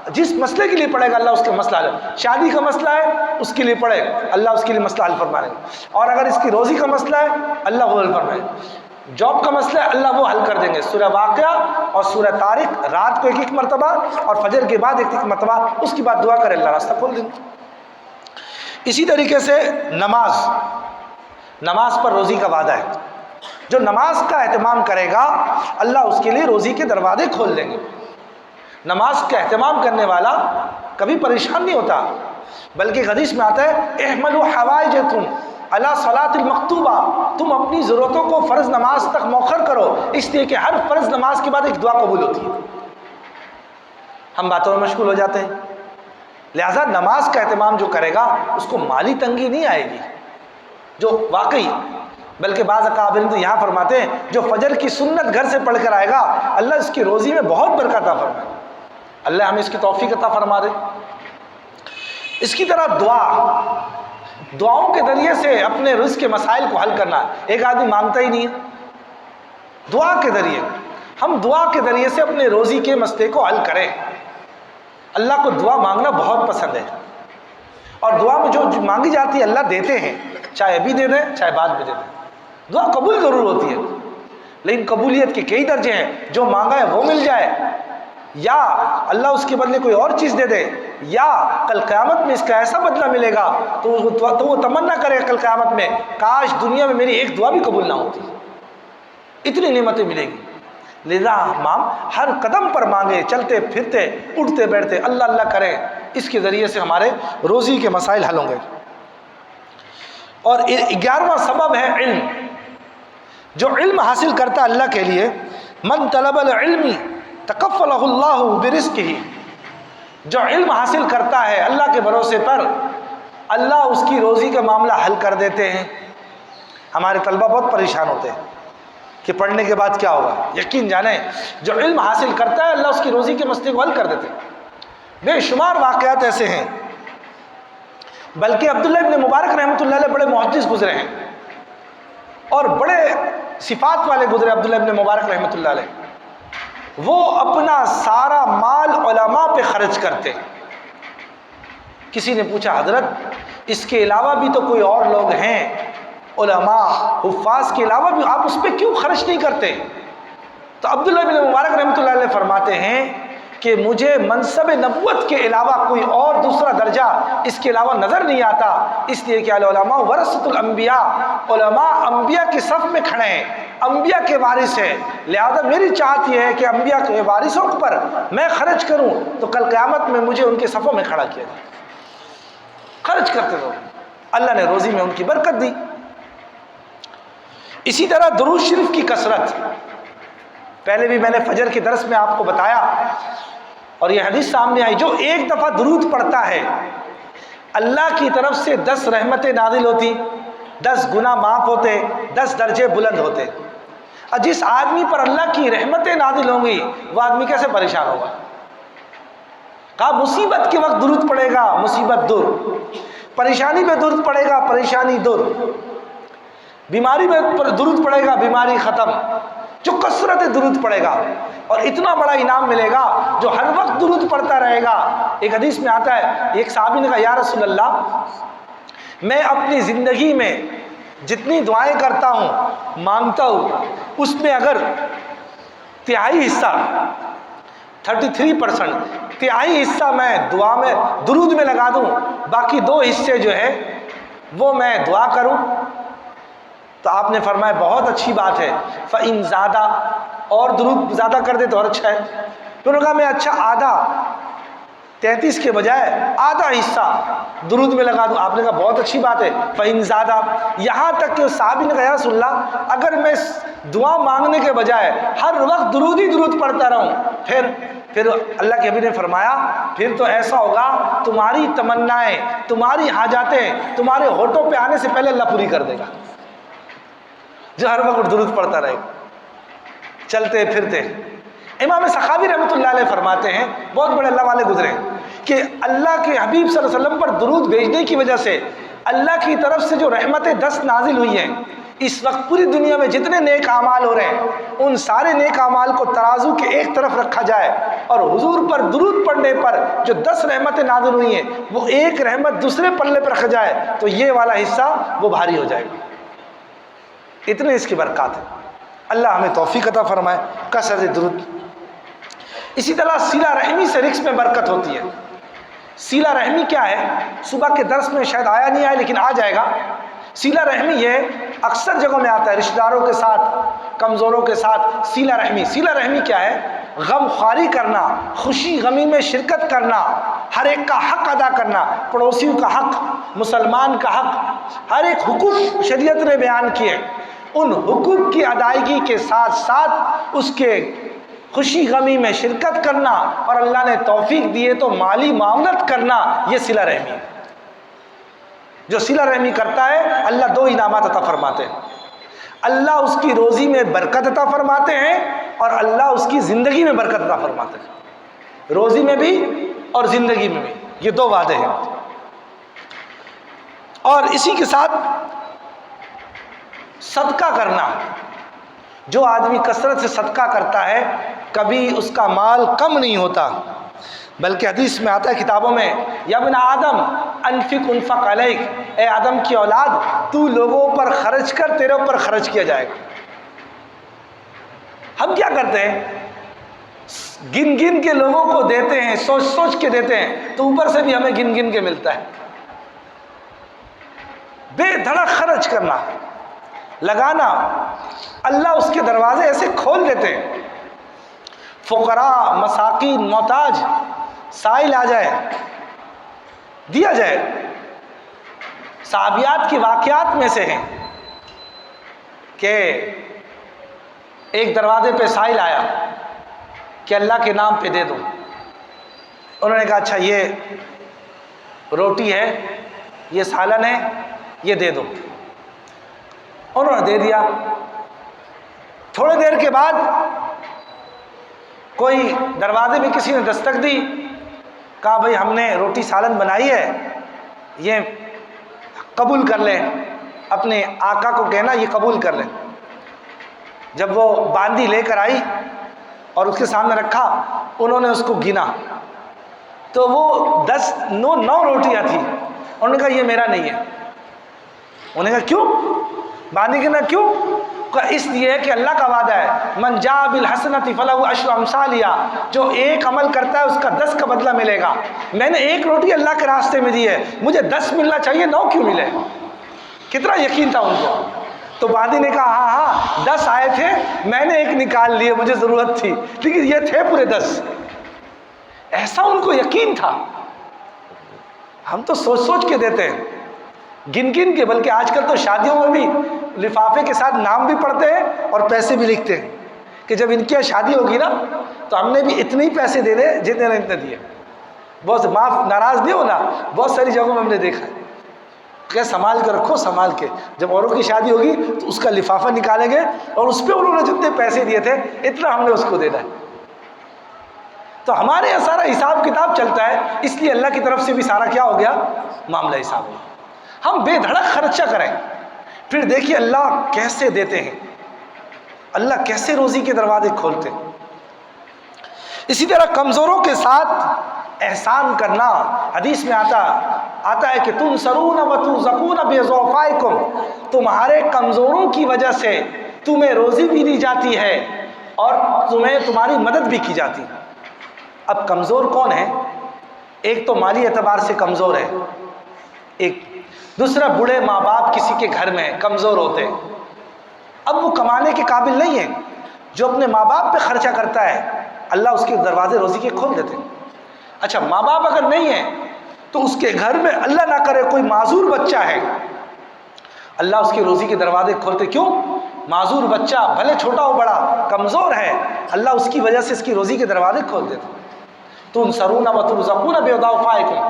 جس مسئلے کے لیے پڑھے گا اللہ اس کے مسئلہ حل، شادی کا مسئلہ ہے اس کے لیے پڑھے اللہ اس کے لیے مسئلہ حل فرمائے گا، اور اگر اس کی روزی کا مسئلہ ہے اللہ وہ حل فرمائے گا۔ جاب کا مسئلہ ہے اللہ وہ حل کر دیں گے. سورہ واقعہ اور سورہ طارق رات کو ایک ایک مرتبہ اور فجر کے بعد ایک ایک مرتبہ، اس کی بعد دعا کرے اللہ راستہ کھول دیں گے. اسی طریقے سے نماز پر روزی کا وعدہ ہے. جو نماز کا اہتمام کرے گا اللہ اس کے لیے روزی کے دروازے کھول دیں گے. نماز کا اہتمام کرنے والا کبھی پریشان نہیں ہوتا، بلکہ حدیث میں آتا ہے احملوا حوائجکم علی صلاۃ المکتوبہ، تم اپنی ضرورتوں کو فرض نماز تک مؤخر کرو، اس لیے کہ ہر فرض نماز کے بعد ایک دعا قبول ہوتی ہے. ہم باتوں میں مشغول ہو جاتے ہیں. لہذا نماز کا اہتمام جو کرے گا اس کو مالی تنگی نہیں آئے گی، جو واقعی، بلکہ بعض اکابرین تو یہاں فرماتے ہیں جو فجر کی سنت گھر سے پڑھ کر آئے گا اللہ اس کی روزی میں بہت برکت عطا فرمائے. اللہ ہمیں اس کی توفیق عطا فرما دے. اس کی طرح دعاؤں کے ذریعے سے اپنے رزق کے مسائل کو حل کرنا. ایک آدمی مانگتا ہی نہیں ہے، دعا کے ذریعے ہم دعا کے ذریعے سے اپنے روزی کے مسئلے کو حل کریں. اللہ کو دعا مانگنا بہت پسند ہے، اور دعا میں جو مانگی جاتی ہے اللہ دیتے ہیں، چاہے ابھی دے دیں چاہے بعد میں دے دیں. دعا قبول ضرور ہوتی ہے، لیکن قبولیت کے کئی درجے ہیں. جو مانگا ہے وہ مل جائے، یا اللہ اس کے بدلے کوئی اور چیز دے دے، یا کل قیامت میں اس کا ایسا بدلہ ملے گا تو وہ تمنا کرے کل قیامت میں کاش دنیا میں میری ایک دعا بھی قبول نہ ہوتی. اتنی نعمتیں ملیں گی. لذا ہم ہر قدم پر مانگے، چلتے پھرتے اٹھتے بیٹھتے اللہ اللہ کریں. اس کے ذریعے سے ہمارے روزی کے مسائل حل ہوں گے. اور 11واں سبب ہے علم. جو علم حاصل کرتا ہے اللہ کے لیے، من طلب العلم تکفلہ اللہ برزقہ، جو علم حاصل کرتا ہے اللہ کے بھروسے پر اللہ اس کی روزی کا معاملہ حل کر دیتے ہیں. ہمارے طلبہ بہت پریشان ہوتے ہیں کہ پڑھنے کے بعد کیا ہوگا. یقین جانیں جو علم حاصل کرتا ہے اللہ اس کی روزی کے مسئلے کو حل کر دیتے ہیں. بے شمار واقعات ایسے ہیں، بلکہ عبداللہ ابن مبارک رحمۃ اللہ علیہ بڑے محدث گزرے ہیں اور بڑے صفات والے گزرے. عبداللہ ابن مبارک رحمۃ اللہ علیہ وہ اپنا سارا مال علماء پہ خرچ کرتے. کسی نے پوچھا حضرت اس کے علاوہ بھی تو کوئی اور لوگ ہیں، علماء حفاظ کے علاوہ بھی، آپ اس پہ کیوں خرچ نہیں کرتے؟ تو عبداللہ بن مبارک رحمۃ اللہ علیہ فرماتے ہیں کہ مجھے منصب نبوت کے علاوہ کوئی اور دوسرا درجہ اس کے علاوہ نظر نہیں آتا، اس لیے کہ العلماء ورثۃ الانبیاء، علماء انبیاء کے صف میں کھڑے ہیں، انبیاء کے وارث ہیں. لہذا میری چاہت یہ ہے کہ انبیاء کے وارثوں پر میں خرچ کروں تو کل قیامت میں مجھے ان کے صفوں میں کھڑا کیا جائے. خرچ کرتے رہو، اللہ نے روزی میں ان کی برکت دی. اسی طرح درود شریف کی کثرت، پہلے بھی میں نے فجر کے درس میں آپ کو بتایا اور یہ حدیث سامنے آئی، جو ایک دفعہ درود پڑھتا ہے اللہ کی طرف سے 10 رحمتیں نازل ہوتی، 10 گناہ معاف ہوتے، 10 درجے بلند ہوتے. اور جس آدمی پر اللہ کی رحمتیں نازل ہوں گی وہ آدمی کیسے پریشان ہوگا؟ کہا مصیبت کے وقت درود پڑے گا مصیبت دور، پریشانی پہ درود پڑے گا پریشانی دور، بیماری میں درود پڑے گا بیماری ختم. جو کثرت درود پڑے گا اور اتنا بڑا انعام ملے گا جو ہر وقت درود پڑھتا رہے گا. ایک حدیث میں آتا ہے ایک صحابی نے کہا یا رسول اللہ میں اپنی زندگی میں جتنی دعائیں کرتا ہوں مانگتا ہوں اس میں اگر تہائی حصہ 33% تہائی حصہ میں دعا میں درود میں لگا دوں، باقی 2 حصے جو ہے وہ میں دعا کروں. تو آپ نے فرمایا بہت اچھی بات ہے، فَإِن زیادہ اور درود زیادہ کر دے تو اور اچھا ہے. تو انہوں نے کہا میں اچھا آدھا 33 کے بجائے آدھا حصہ درود میں لگا دوں. آپ نے کہا بہت اچھی بات ہے، فَإِن زیادہ. یہاں تک کہ صحابی نے کہا یا رسول اللہ اگر میں دعا مانگنے کے بجائے ہر وقت درود ہی درود پڑھتا رہوں پھر اللہ کے نبی نے فرمایا پھر تو ایسا ہوگا تمہاری تمنائیں تمہاری حاجاتیں تمہارے ہونٹوں پہ آنے سے پہلے اللہ پوری کر دے گا. جو ہر وقت درود پڑھتا رہے چلتے پھرتے. امام سخاوی رحمۃ اللہ علیہ فرماتے ہیں بہت بڑے اللہ والے گزرے کہ اللہ کے حبیب صلی اللہ علیہ وسلم پر درود بھیجنے کی وجہ سے اللہ کی طرف سے جو رحمتیں 10 نازل ہوئی ہیں، اس وقت پوری دنیا میں جتنے نیک اعمال ہو رہے ہیں ان سارے نیک اعمال کو ترازو کے ایک طرف رکھا جائے اور حضور پر درود پڑھنے پر جو 10 رحمتیں نازل ہوئی ہیں وہ ایک رحمت دوسرے پلے پر رکھا جائے تو یہ والا حصہ وہ بھاری ہو جائے گا. اتنے اس کی برکات ہے. اللہ ہمیں توفیق عطا فرمائے. کثرت درود. اسی طرح صلہ رحمی سے رزق میں برکت ہوتی ہے. صلہ رحمی کیا ہے؟ صبح کے درس میں شاید آیا نہیں آیا لیکن آ جائے گا. صلہ رحمی یہ اکثر جگہوں میں آتا ہے، رشتہ داروں کے ساتھ، کمزوروں کے ساتھ صلہ رحمی. صلہ رحمی کیا ہے؟ غم خواری کرنا، خوشی غمی میں شرکت کرنا، ہر ایک کا حق ادا کرنا، پڑوسیوں کا حق، مسلمان کا حق، ہر ایک حقوق شریعت نے بیان کیے. ان حقوق کی ادائیگی کے ساتھ ساتھ اس کے خوشی غمی میں شرکت کرنا، اور اللہ نے توفیق دیے تو مالی معاونت کرنا، یہ صلہ رحمی ہے. جو صلہ رحمی کرتا ہے اللہ دو انعامات عطا فرماتے ہیں. اللہ اس کی روزی میں برکت عطا فرماتے ہیں اور اللہ اس کی زندگی میں برکت عطا فرماتے ہیں. روزی میں بھی اور زندگی میں بھی، یہ دو وعدے ہیں. اور اسی کے ساتھ صدقہ کرنا. جو آدمی کثرت سے صدقہ کرتا ہے کبھی اس کا مال کم نہیں ہوتا، بلکہ حدیث میں آتا ہے کتابوں میں، یا ابن آدم انفق انفق علیک، اے آدم کی اولاد تو لوگوں پر خرچ کر، تیرے اوپر خرچ کیا جائے گا. ہم کیا کرتے ہیں؟ گن گن کے لوگوں کو دیتے ہیں، سوچ سوچ کے دیتے ہیں تو اوپر سے بھی ہمیں گن گن کے ملتا ہے. بے دھڑک خرچ کرنا، لگانا، اللہ اس کے دروازے ایسے کھول دیتے ہیں. فقراء، مساکین، محتاج، سائل آ جائے، دیا جائے. صحابیات کے واقعات میں سے ہیں کہ ایک دروازے پہ سائل آیا کہ اللہ کے نام پہ دے دو. انہوں نے کہا اچھا یہ روٹی ہے، یہ سالن ہے، یہ دے دو. انہوں نے دے دیا. تھوڑی دیر کے بعد کوئی دروازے میں کسی نے دستک دی، کہا بھئی ہم نے روٹی سالن بنائی ہے، یہ قبول کر لیں. اپنے آقا کو کہنا یہ قبول کر لیں. جب وہ باندی لے کر آئی اور اس کے سامنے رکھا، انہوں نے اس کو گنا تو وہ 9 روٹیاں تھیں. انہوں نے کہا یہ میرا نہیں ہے. انہوں نے کہا کیوں؟ باندی کہنا کیوں؟ اس لیے کہ اللہ کا وعدہ ہے من جاء بالحسنۃ فلہ عشر امثالها، جو ایک عمل کرتا ہے اس کا 10 کا بدلہ ملے گا. میں نے ایک روٹی اللہ کے راستے میں دی ہے، مجھے 10 ملنا چاہیے، 9 کیوں ملے؟ کتنا یقین تھا ان کو. تو باندی نے کہا ہاں 10 آئے تھے، میں نے ایک نکال لیے، مجھے ضرورت تھی، لیکن یہ تھے پورے 10. ایسا ان کو یقین تھا. ہم تو سوچ سوچ کے دیتے ہیں، گن گن کے. بلکہ آج کل تو شادیوں میں بھی لفافے کے ساتھ نام بھی پڑھتے ہیں اور پیسے بھی لکھتے ہیں کہ جب ان کی شادی ہوگی نا تو ہم نے بھی اتنے ہی پیسے دے دے جتنے نے اتنے دیے. بہت معاف ناراض نہیں ہونا، بہت ساری جگہوں میں ہم نے دیکھا ہے کہ سنبھال کے رکھو، سنبھال کے. جب اوروں کی شادی ہوگی تو اس کا لفافہ نکالیں گے اور اس پہ انہوں نے جتنے پیسے دیے تھے اتنا ہم نے اس کو دینا ہے. تو ہمارے یہاں سارا حساب کتاب چلتا ہے، اس لیے اللہ کی طرف سے بھی سارا کیا ہو گیا؟ معاملہ حساب ہو. ہم بے دھڑک خرچہ کریں، پھر دیکھیے اللہ کیسے دیتے ہیں، اللہ کیسے روزی کے دروازے کھولتے ہیں. اسی طرح کمزوروں کے ساتھ احسان کرنا. حدیث میں آتا ہے کہ تنصرون وترزقون بضعفائکم، تمہارے کمزوروں کی وجہ سے تمہیں روزی بھی دی جاتی ہے اور تمہاری مدد بھی کی جاتی ہے. اب کمزور کون ہے؟ ایک تو مالی اعتبار سے کمزور ہے، ایک دوسرا بوڑھے ماں باپ کسی کے گھر میں کمزور ہوتے ہیں، اب وہ کمانے کے قابل نہیں ہے. جو اپنے ماں باپ پہ خرچہ کرتا ہے اللہ اس کے دروازے روزی کے کھول دیتے ہیں. اچھا ماں باپ اگر نہیں ہیں تو اس کے گھر میں اللہ نہ کرے کوئی معذور بچہ ہے، اللہ اس کی روزی کے دروازے کھولتے. کیوں؟ معذور بچہ بھلے چھوٹا ہو بڑا کمزور ہے، اللہ اس کی وجہ سے اس کی روزی کے دروازے کھول دیتے. تنصرون وترزقون بضعفائکم.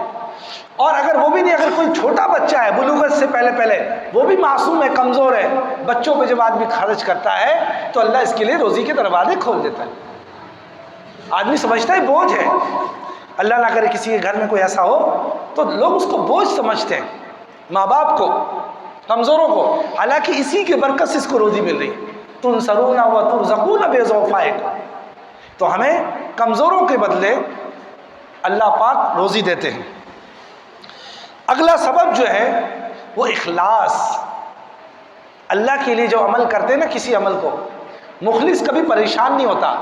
اور اگر وہ بھی نہیں، اگر کوئی چھوٹا بچہ ہے بلوغت سے پہلے وہ بھی معصوم ہے، کمزور ہے، بچوں پہ جب آدمی خرچ کرتا ہے تو اللہ اس کے لیے روزی کے دروازے کھول دیتا ہے. آدمی سمجھتا ہے بوجھ ہے، اللہ نہ کرے کسی کے گھر میں کوئی ایسا ہو تو لوگ اس کو بوجھ سمجھتے ہیں، ماں باپ کو، کمزوروں کو، حالانکہ اسی کے برکت سے اس کو روزی مل رہی ہے. تنصرون وترزقون بضعفائکم. تو ہمیں کمزوروں کے بدلے اللہ پاک روزی دیتے ہیں. اگلا سبب جو ہے وہ اخلاص. اللہ کے لیے جو عمل کرتے ہیں نا کسی عمل کو، مخلص کبھی پریشان نہیں ہوتا.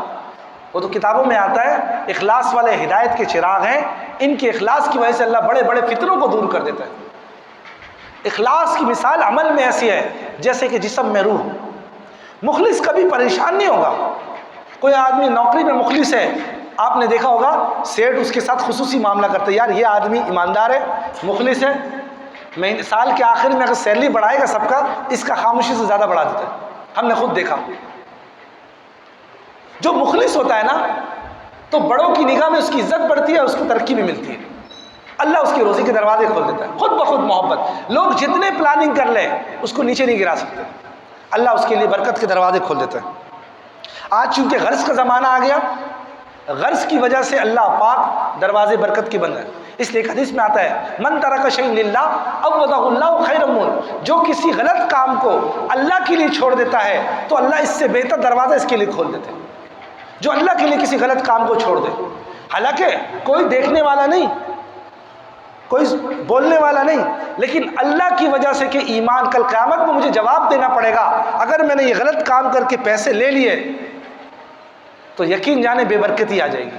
وہ تو کتابوں میں آتا ہے اخلاص والے ہدایت کے چراغ ہیں، ان کے اخلاص کی وجہ سے اللہ بڑے بڑے فتنوں کو دور کر دیتا ہے. اخلاص کی مثال عمل میں ایسی ہے جیسے کہ جسم میں روح. مخلص کبھی پریشان نہیں ہوگا. کوئی آدمی نوکری میں مخلص ہے، آپ نے دیکھا ہوگا سیٹ اس کے ساتھ خصوصی معاملہ کرتے ہیں، یار یہ آدمی ایماندار ہے، مخلص ہے، میں سال کے آخر میں اگر سیلری بڑھائے گا سب کا، اس کا خاموشی سے زیادہ بڑھا دیتا ہے. ہم نے خود دیکھا. جو مخلص ہوتا ہے نا تو بڑوں کی نگاہ میں اس کی عزت بڑھتی ہے، اس کو ترقی بھی ملتی ہے. اللہ اس کی روزی کے دروازے کھول دیتا ہے خود بخود محبت. لوگ جتنے پلاننگ کر لیں اس کو نیچے نہیں گرا سکتے. اللہ اس کے لیے برکت کے دروازے کھول دیتا ہے. آج چونکہ غرض کا زمانہ آ گیا، غرض کی وجہ سے اللہ پاک دروازے برکت کے بند ہیں. اس لیے حدیث میں آتا ہے من ترک شیء للہ عوضہ اللہ خیرا منہ، جو کسی غلط کام کو اللہ کے لیے چھوڑ دیتا ہے تو اللہ اس سے بہتر دروازہ اس کے لیے کھول دیتے ہیں. جو اللہ کے لیے کسی غلط کام کو چھوڑ دے، حالانکہ کوئی دیکھنے والا نہیں، کوئی بولنے والا نہیں، لیکن اللہ کی وجہ سے کہ ایمان کل قیامت میں مجھے جواب دینا پڑے گا. اگر میں نے یہ غلط کام کر کے پیسے لے لیے تو یقین جانے بے برکتی آ جائے گی.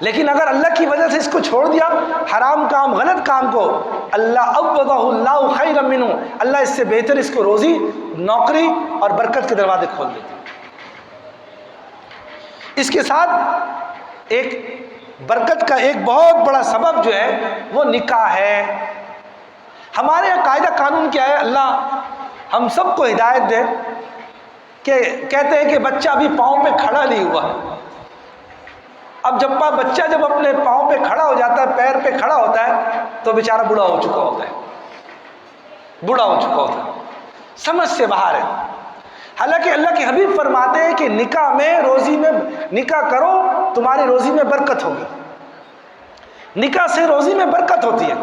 لیکن اگر اللہ کی وجہ سے اس کو چھوڑ دیا، حرام کام غلط کام کو، اللہ عوضہ اللہ خیرا منہ، اللہ اس سے بہتر اس کو روزی، نوکری اور برکت کے دروازے کھول دیتے. اس کے ساتھ ایک برکت کا ایک بہت بڑا سبب جو ہے وہ نکاح ہے. ہمارے یہاں قاعدہ قانون کیا ہے؟ اللہ ہم سب کو ہدایت دے کہ کہتے ہیں کہ بچہ ابھی پاؤں پہ کھڑا نہیں ہوا. اب جب بچہ جب اپنے پاؤں پہ کھڑا ہو جاتا ہے، پیر پہ کھڑا ہوتا ہے، تو بیچارہ بوڑھا ہو چکا ہوتا ہے، بوڑھا ہو چکا ہوتا ہے، سمجھ سے باہر ہے. حالانکہ اللہ کے حبیب فرماتے ہیں کہ نکاح میں، روزی میں، نکاح کرو تمہاری روزی میں برکت ہوگی. نکاح سے روزی میں برکت ہوتی ہے،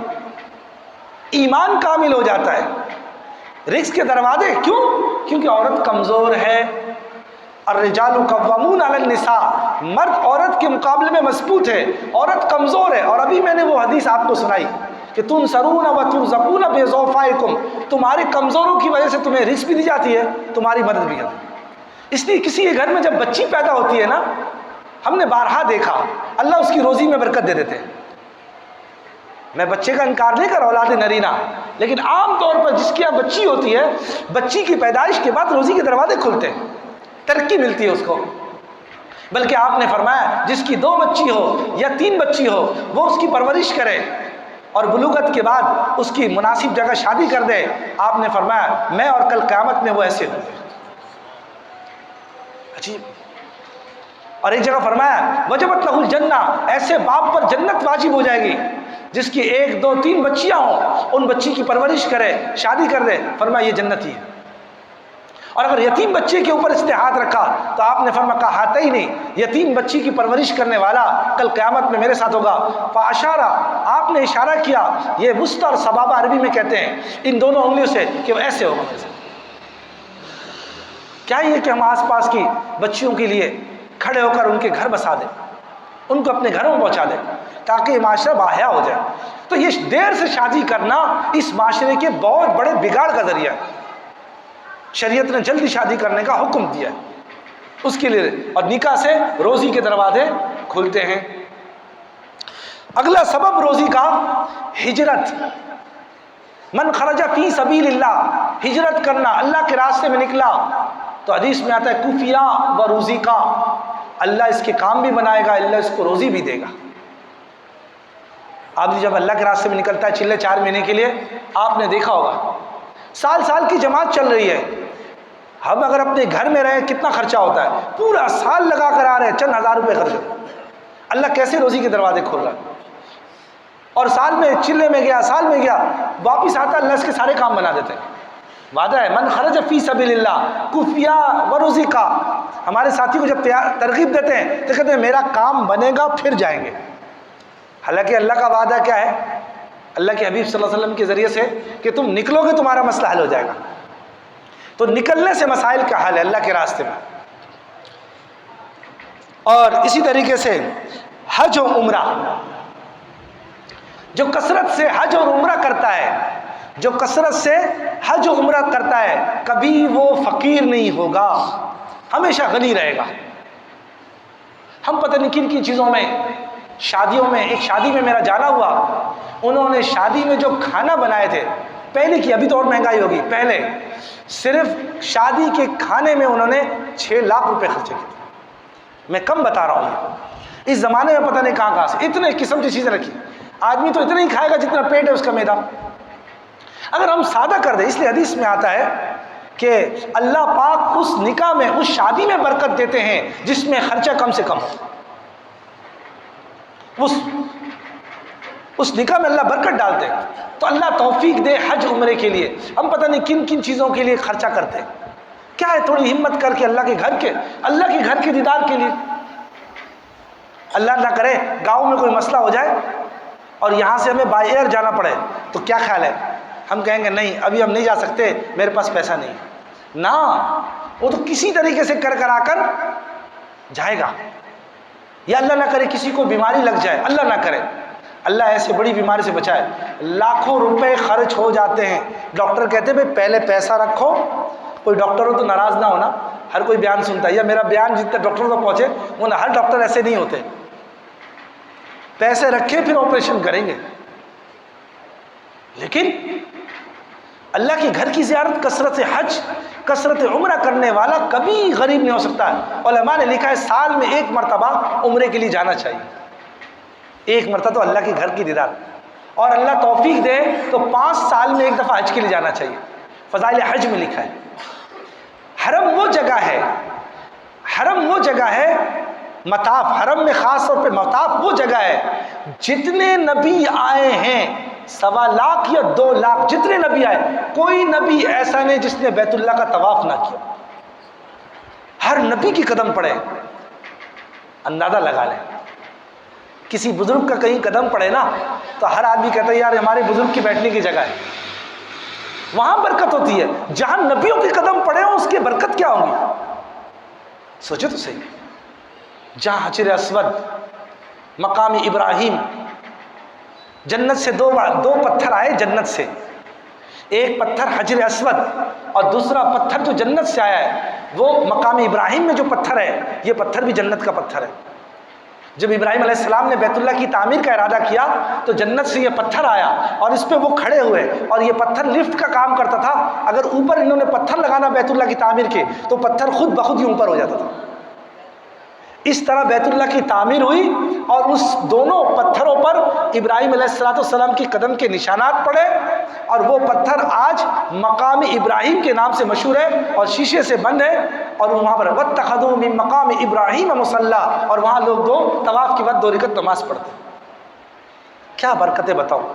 ایمان کامل ہو جاتا ہے، رزق کے دروازے. کیوں؟ کیونکہ عورت کمزور ہے. الرجال قوامون علی النساء، مرد عورت کے مقابلے میں مضبوط ہے، عورت کمزور ہے. اور ابھی میں نے وہ حدیث آپ کو سنائی کہ تنصرون وترزقون بضعفائکم، تمہارے کمزوروں کی وجہ سے تمہیں رزق بھی دی جاتی ہے، تمہاری مدد بھی ہوتی ہے. اس لیے کسی کے گھر میں جب بچی پیدا ہوتی ہے نا، ہم نے بارہا دیکھا اللہ اس کی روزی میں برکت دے دیتے ہیں. میں بچے کا انکار نہیں کر رہا، اولاد نرینہ، لیکن عام طور پر جس کی یہاں بچی ہوتی ہے، بچی کی پیدائش کے بعد روزی کے دروازے کھلتے ہیں، ترقی ملتی ہے اس کو. بلکہ آپ نے فرمایا جس کی 2 بچی ہو یا 3 بچی ہو، وہ اس کی پرورش کرے اور بلوغت کے بعد اس کی مناسب جگہ شادی کر دے. آپ نے فرمایا میں اور کل قیامت میں وہ ایسے ہوں گے. عجیب. اور ایک جگہ فرمایا وجبت لہ الجنہ، ایسے باپ پر جنت واجب ہو جائے گی جس کی 1 2 3 بچیاں ہوں، ان بچی کی پرورش کرے، شادی کر دے. فرمایا یہ جنتی ہے. اور اگر یتیم بچے کے اوپر اس نے ہاتھ رکھا تو آپ نے فرمایا کہا ہاتھ ہی نہیں، یتیم بچی کی پرورش کرنے والا کل قیامت میں میرے ساتھ ہوگا. فاشارہ، آپ نے اشارہ کیا، یہ وسطی اور سبابہ عربی میں کہتے ہیں ان دونوں انگلیوں سے کہ وہ ایسے ہوگا. کیا یہ کہ ہم آس پاس کی بچیوں کے لیے کھڑے ہو کر ان کے گھر بسا دیں، ان کو اپنے گھروں میں پہنچا دیں تاکہ یہ معاشرہ باحیا ہو جائے. تو یہ دیر سے شادی کرنا اس معاشرے کے بہت بڑے بگاڑ کا ذریعہ ہے. شریعت نے جلدی شادی کرنے کا حکم دیا ہے اس کے لیے، اور نکاح سے روزی کے دروازے کھلتے ہیں. اگلا سبب روزی کا ہجرت. من خرج فی سبیل اللہ، ہجرت کرنا، اللہ کے راستے میں نکلا. تو حدیث میں آتا ہے کفیا و روزی کا، اللہ اس کے کام بھی بنائے گا، اللہ اس کو روزی بھی دے گا. آدمی جب اللہ کے راستے میں نکلتا ہے چلے 4 مہینے کے لیے، آپ نے دیکھا ہوگا سال کی جماعت چل رہی ہے. ہم اگر اپنے گھر میں رہیں کتنا خرچہ ہوتا ہے، پورا سال لگا کر آ رہے ہیں، چند ہزار روپے خرچ ہوتے ہیں. اللہ کیسے روزی کے دروازے کھول رہا ہے. اور سال میں چلے میں گیا، سال میں گیا، واپس آتا اللہ اس کے سارے کام بنا دیتے ہیں. وعدہ ہے من خرج فی سبیل اللہ کفیا و روزی کا. ہمارے ساتھی کو جب ترغیب دیتے ہیں تو کہتے ہیں میرا کام بنے گا پھر جائیں گے. حالانکہ اللہ کا وعدہ کیا ہے؟ اللہ کے حبیب صلی اللہ علیہ وسلم کے ذریعے سے کہ تم نکلو گے تمہارا مسئلہ حل ہو جائے گا. تو نکلنے سے مسائل کا حل ہے اللہ کے راستے میں. اور اسی طریقے سے حج و عمرہ، جو کثرت سے حج اور عمرہ کرتا ہے، جو کثرت سے حج و عمرہ کرتا ہے، کبھی وہ فقیر نہیں ہوگا. ہمیشہ غنی رہے گا۔ ہم پتہ نہیں کن کن چیزوں میں، شادیوں میں، ایک شادی میں میرا جانا ہوا، انہوں نے شادی میں جو کھانا بنائے تھے پہلے کی، ابھی تو اور مہنگائی ہوگی، پہلے صرف شادی کے کھانے میں انہوں نے 6 لاکھ روپے خرچے کیے تھے۔ میں کم بتا رہا ہوں، اس زمانے میں پتہ نہیں کہاں سے اتنے قسم کی چیزیں رکھی۔ آدمی تو اتنا ہی کھائے گا جتنا پیٹ ہے اس کا میدا۔ اگر ہم سادہ کر دیں، اس لیے حدیث میں آتا ہے کہ اللہ پاک اس نکاح میں، اس شادی میں برکت دیتے ہیں جس میں خرچہ کم سے کم ہو، اس نکاح میں اللہ برکت ڈالتے ہیں۔ تو اللہ توفیق دے حج عمرے کے لیے۔ ہم پتہ نہیں کن کن چیزوں کے لیے خرچہ کرتے ہیں، کیا ہے تھوڑی ہمت کر کے اللہ کے گھر کے دیدار کے لیے۔ اللہ نہ کرے گاؤں میں کوئی مسئلہ ہو جائے اور یہاں سے ہمیں بائی ایئر جانا پڑے تو کیا خیال ہے؟ ہم کہیں گے نہیں ابھی ہم نہیں جا سکتے، میرے پاس پیسہ نہیں۔ نہ، وہ تو کسی طریقے سے کر کر جائے گا۔ یا اللہ نہ کرے کسی کو بیماری لگ جائے، اللہ نہ کرے، اللہ ایسے بڑی بیماری سے بچائے، لاکھوں روپے خرچ ہو جاتے ہیں۔ ڈاکٹر کہتے ہیں بھائی پہلے پیسہ رکھو۔ کوئی ڈاکٹر ہو تو ناراض نہ ہونا، ہر کوئی بیان سنتا ہے، یا میرا بیان جتنے ڈاکٹروں تک پہنچے وہ ہر ڈاکٹر ایسے نہیں ہوتے۔ پیسے رکھے پھر آپریشن کریں گے، لیکن اللہ کے گھر کی زیارت، کثرت حج، کثرت عمرہ کرنے والا کبھی غریب نہیں ہو سکتا ہے۔ علماء نے لکھا ہے سال میں 1 مرتبہ عمرے کے لیے جانا چاہیے، 1 مرتبہ تو اللہ کے گھر کی دیدار، اور اللہ توفیق دے تو 5 سال میں 1 دفعہ حج کے لیے جانا چاہیے۔ فضائل حج میں لکھا ہے حرم وہ جگہ ہے مطاف، حرم میں خاص طور پہ مطاف وہ جگہ ہے جتنے نبی آئے ہیں 1.25 لاکھ یا 2 لاکھ، جتنے نبی آئے کوئی نبی ایسا نہیں جس نے بیت اللہ کا طواف نہ کیا۔ ہر نبی کی قدم پڑے، اندازہ لگا لیں، کسی بزرگ کا کہیں قدم پڑے نا تو ہر آدمی کہتا ہے یار ہمارے بزرگ کی بیٹھنے کی جگہ ہے، وہاں برکت ہوتی ہے۔ جہاں نبیوں کے قدم پڑے ہوں اس کی برکت کیا ہوگی؟ سوچو تو صحیح۔ جہاں حجر اسود، مقام ابراہیم، جنت سے دو پتھر آئے جنت سے، ایک پتھر حجر اسود اور دوسرا پتھر جو جنت سے آیا ہے وہ مقام ابراہیم میں جو پتھر ہے، یہ پتھر بھی جنت کا پتھر ہے۔ جب ابراہیم علیہ السلام نے بیت اللہ کی تعمیر کا ارادہ کیا تو جنت سے یہ پتھر آیا اور اس پہ وہ کھڑے ہوئے، اور یہ پتھر لفٹ کا کام کرتا تھا۔ اگر اوپر انہوں نے پتھر لگانا بیت اللہ کی تعمیر کے تو پتھر خود بخود ہی اوپر ہو جاتا تھا۔ اس طرح بیت اللہ کی تعمیر ہوئی اور اس دونوں پتھروں پر ابراہیم علیہ السلام کی قدم کے نشانات پڑے، اور وہ پتھر آج مقام ابراہیم کے نام سے مشہور ہے اور شیشے سے بند ہے، اور وہاں پر واتخذوا من مقام ابراہیم مصلی، اور وہاں لوگ طواف کے بعد 2 رکعت نماز پڑھتے ہیں۔ کیا برکتیں بتاؤ،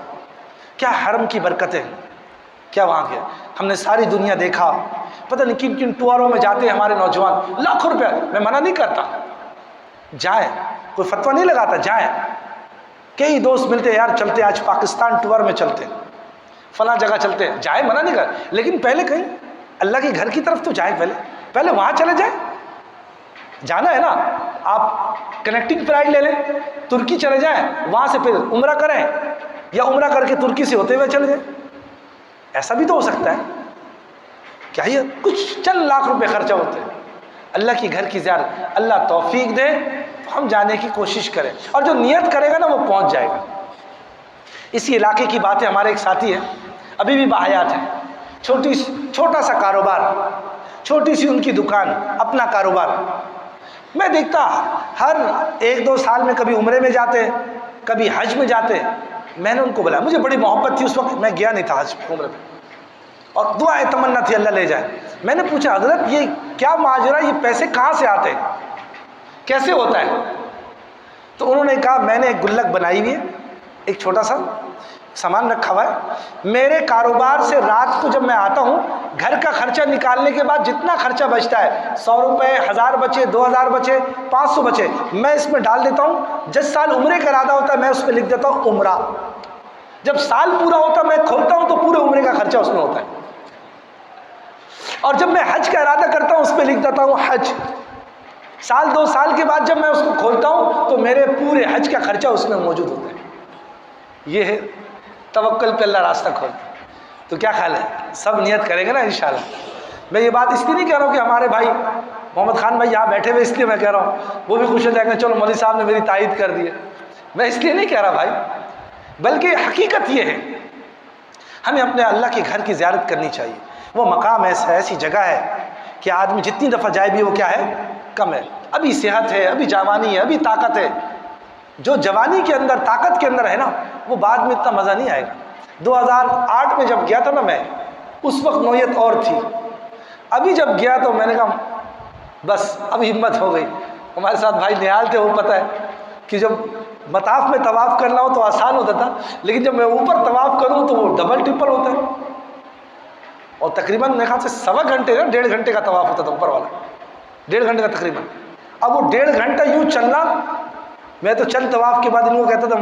کیا حرم کی برکتیں، کیا وہاں کے۔ ہم نے ساری دنیا دیکھا، پتہ نہیں کن کن ٹوروں میں جاتے ہیں ہمارے نوجوان، لاکھوں روپے، میں منع نہیں کرتا، جائیں، کوئی فتویٰ نہیں لگاتا، جائیں۔ کئی دوست ملتے ہیں یار چلتے آج پاکستان ٹور میں چلتے، فلاں جگہ چلتے، جائیں، منع نہیں کر، لیکن پہلے کہیں اللہ کے گھر کی طرف تو جائیں، پہلے وہاں چلے جائیں۔ جانا ہے نا، آپ کنیکٹنگ فلائٹ لے لیں، ترکی چلے جائیں، وہاں سے پھر عمرہ کریں، یا عمرہ کر کے ترکی سے ہوتے ہوئے چلے جائیں، ایسا بھی تو ہو سکتا ہے۔ کیا یہ کچھ چند لاکھ روپے خرچہ ہوتے ہیں؟ اللہ کی گھر کی زیارت، اللہ توفیق دے تو ہم جانے کی کوشش کریں، اور جو نیت کرے گا نا وہ پہنچ جائے گا۔ اسی علاقے کی بات ہے، ہمارے ایک ساتھی ہیں ابھی بھی باحیات ہیں، چھوٹا سا کاروبار، چھوٹی سی ان کی دکان، اپنا کاروبار۔ میں دیکھتا ہر 1-2 سال میں کبھی عمرے میں جاتے، کبھی حج میں جاتے۔ میں نے ان کو بلایا، مجھے بڑی محبت تھی اس وقت، میں گیا نہیں تھا حج عمرے پہ، اور دعائیں تمنا تھی اللہ لے جائے۔ میں نے پوچھا حضرت یہ کیا ماجرا، یہ پیسے کہاں سے آتے ہیں، کیسے ہوتا ہے؟ تو انہوں نے کہا میں نے ایک گلک بنائی ہوئی ہے، ایک چھوٹا سا سامان رکھا ہوا ہے، میرے کاروبار سے رات کو جب میں آتا ہوں گھر کا خرچہ نکالنے کے بعد جتنا خرچہ بچتا ہے، 100 روپے، 1000 بچے، 2000 بچے، 500 بچے، میں اس میں ڈال دیتا ہوں۔ جس سال عمرے کا ارادہ ہوتا ہے میں اس پہ لکھ دیتا ہوں عمرہ، جب سال پورا ہوتا ہے میں کھولتا ہوں تو پورے عمرے کا خرچہ اس میں ہوتا ہے، اور جب میں حج کا ارادہ کرتا ہوں اس پہ لکھ دیتا ہوں حج۔ 1-2 سال کے بعد جب میں اس کو کھولتا ہوں تو میرے پورے حج کا خرچہ اس میں موجود ہوتا ہے۔ یہ ہے توکل پہ اللہ راستہ کھولتا ہے۔ تو کیا خیال ہے، سب نیت کریں گے نا انشاءاللہ۔ میں یہ بات اس لیے نہیں کہہ رہا ہوں کہ ہمارے بھائی محمد خان بھائی یہاں بیٹھے ہوئے اس لیے میں کہہ رہا ہوں، وہ بھی خوش ہو جائیں گے چلو مولوی صاحب نے میری تائید کر دی ہے، میں اس لیے نہیں کہہ رہا بھائی، بلکہ حقیقت یہ ہے ہمیں اپنے اللہ کے گھر کی زیارت کرنی چاہیے۔ وہ مقام ایسی جگہ ہے کہ آدمی جتنی دفعہ جائے بھی وہ کیا ہے، کم ہے۔ ابھی صحت ہے، ابھی جوانی ہے، ابھی طاقت ہے، جو جوانی کے اندر طاقت کے اندر ہے نا وہ بعد میں اتنا مزہ نہیں آئے گا۔ 2008 میں جب گیا تھا نا میں، اس وقت نوعیت اور تھی، ابھی جب گیا تو میں نے کہا بس اب ہمت ہو گئی۔ ہمارے ساتھ بھائی نہال تھے، وہ پتہ ہے کہ جب مطاف میں طواف کرنا ہو تو آسان ہوتا تھا، لیکن جب میں اوپر طواف کروں تو وہ ڈبل ٹرپل ہوتا ہے، اور تقریباً میرے خیال سے 1.25 گھنٹے کا 1.5 گھنٹے کا طواف ہوتا تھا اوپر والا، 1.5 گھنٹے کا تقریباً۔ اب وہ 1.5 گھنٹہ یوں چلنا، میں تو چند طواف کے بعد ان کو کہتا تھا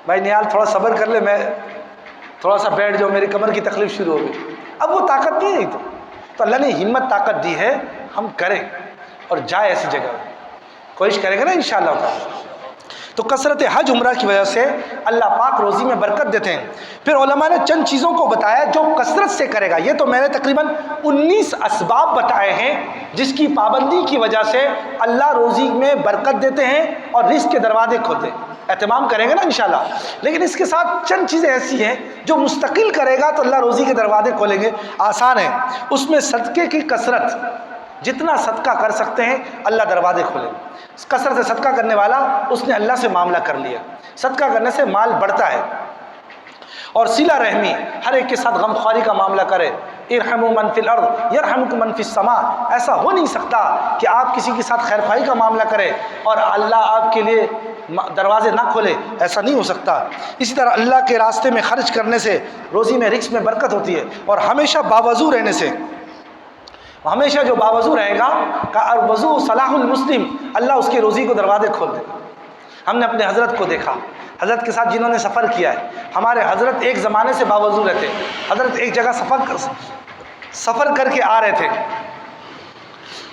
بھائی نہال تھوڑا صبر کر لے، میں تھوڑا سا بیٹھ جاؤ، میری کمر کی تکلیف شروع ہو گئی۔ اب وہ طاقت نہیں ہے، تو اللہ نے ہمت طاقت دی ہے، ہم کریں اور جائیں ایسی جگہ، کوشش کریں گے نا انشاءاللہ۔ تو کثرت حج عمرہ کی وجہ سے اللہ پاک روزی میں برکت دیتے ہیں۔ پھر علماء نے چند چیزوں کو بتایا جو کثرت سے کرے گا، یہ تو میں نے تقریباً 19 اسباب بتائے ہیں جس کی پابندی کی وجہ سے اللہ روزی میں برکت دیتے ہیں اور رزق کے دروازے کھولتے ہیں۔ اہتمام کریں گے نا انشاءاللہ، لیکن اس کے ساتھ چند چیزیں ایسی ہیں جو مستقل کرے گا تو اللہ روزی کے دروازے کھولیں گے، آسان ہے۔ اس میں صدقے کی کثرت، جتنا صدقہ کر سکتے ہیں اللہ دروازے کھولیں گے۔ کثرت سے صدقہ کرنے والا اس نے اللہ سے معاملہ کر لیا، صدقہ کرنے سے مال بڑھتا ہے۔ اور صلہ رحمی، ہر ایک کے ساتھ غمخواری کا معاملہ کرے، ارحموا من فی الارض یرحمکم من فی السماء۔ ایسا ہو نہیں سکتا کہ آپ کسی کے ساتھ خیر خواہی کا معاملہ کریں اور اللہ آپ کے لیے دروازے نہ کھولے، ایسا نہیں ہو سکتا۔ اسی طرح اللہ کے راستے میں خرچ کرنے سے روزی میں رزق میں برکت ہوتی ہے، اور ہمیشہ باوضو رہنے سے، ہمیشہ جو باوضو رہے گا کہ الوضو صلاح المسلم، اللہ اس کی روزی کو دروازے کھول دے۔ ہم نے اپنے حضرت کو دیکھا، حضرت کے ساتھ جنہوں نے سفر کیا ہے، ہمارے حضرت ایک زمانے سے باوضو رہتے، حضرت ایک جگہ سفر کر کے آ رہے تھے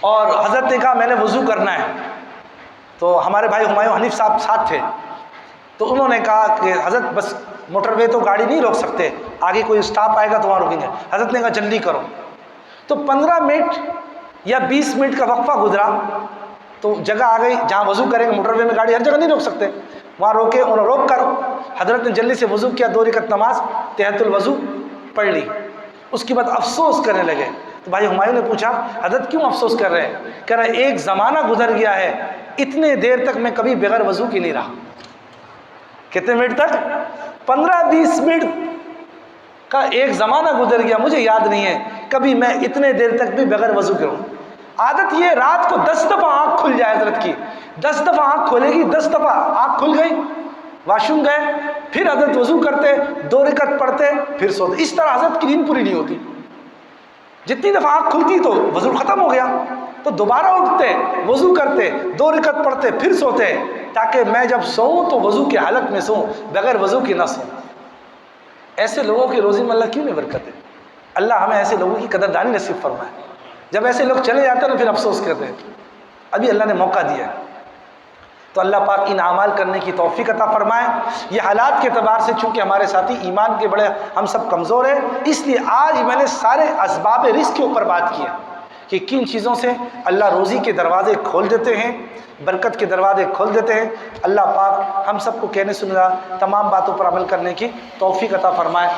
اور حضرت نے کہا میں نے وضو کرنا ہے، تو ہمارے بھائی ہمایوں حنیف صاحب ساتھ تھے، تو انہوں نے کہا کہ حضرت بس موٹر وے تو گاڑی نہیں روک سکتے، آگے کوئی اسٹاپ آئے گا تو وہاں روکیں گے۔ حضرت نے کہا جلدی کرو، تو 15 منٹ یا 20 منٹ کا وقفہ گزرا تو جگہ آ گئی جہاں وضو کریں گے، موٹر وے میں گاڑی ہر جگہ نہیں روک سکتے، وہاں روکے، انہوں روک کر حضرت نے جلدی سے وضو کیا، 2 رکعت نماز تحیۃ الوضو پڑھ لی۔ اس کے بعد افسوس کرنے لگے، تو بھائی ہمایوں نے پوچھا حضرت کیوں افسوس کر رہے ہیں؟ کہہ رہے ایک زمانہ گزر گیا ہے، اتنے دیر تک میں کبھی بغیر وضو کی نہیں رہا۔ کتنے منٹ تک؟ 15-20 منٹ کا ایک زمانہ گزر گیا، مجھے یاد نہیں ہے کبھی میں اتنے دیر تک بھی بغیر وضو کے ہوں۔ عادت یہ رات کو 10 دفعہ آنکھ کھل جائے حضرت کی، 10 دفعہ آنکھ کھولے گی، 10 دفعہ آنکھ کھل گئی، واش روم گئے، پھر حضرت وضو کرتے، 2 رکعت پڑھتے، پھر سوتے۔ اس طرح حضرت کی نیند پوری نہیں ہوتی، جتنی دفعہ آنکھ کھلتی تو وضو ختم ہو گیا، تو دوبارہ اٹھتے، وضو کرتے، 2 رکعت پڑھتے، پھر سوتے، تاکہ میں جب سوؤں تو وضو کی حالت میں سوؤں، بغیر وضو کی نہ سوؤں۔ ایسے لوگوں کی روزی میں اللہ کیوں نہیں برکت ہے؟ اللہ ہمیں ایسے لوگوں کی قدردانی نصیب فرمائے۔ جب ایسے لوگ چلے جاتے ہیں نا پھر افسوس کرتے ہیں، ابھی اللہ نے موقع دیا ہے، تو اللہ پاک ان اعمال کرنے کی توفیق عطا فرمائے۔ یہ حالات کے اعتبار سے چونکہ ہمارے ساتھی ایمان کے بڑے ہم سب کمزور ہیں، اس لیے آج میں نے سارے اسباب رزق کے اوپر بات کی ہے کہ کن چیزوں سے اللہ روزی کے دروازے کھول دیتے ہیں، برکت کے دروازے کھول دیتے ہیں۔ اللہ پاک ہم سب کو کہنے سننا تمام باتوں پر عمل کرنے کی توفیق عطا فرمائے۔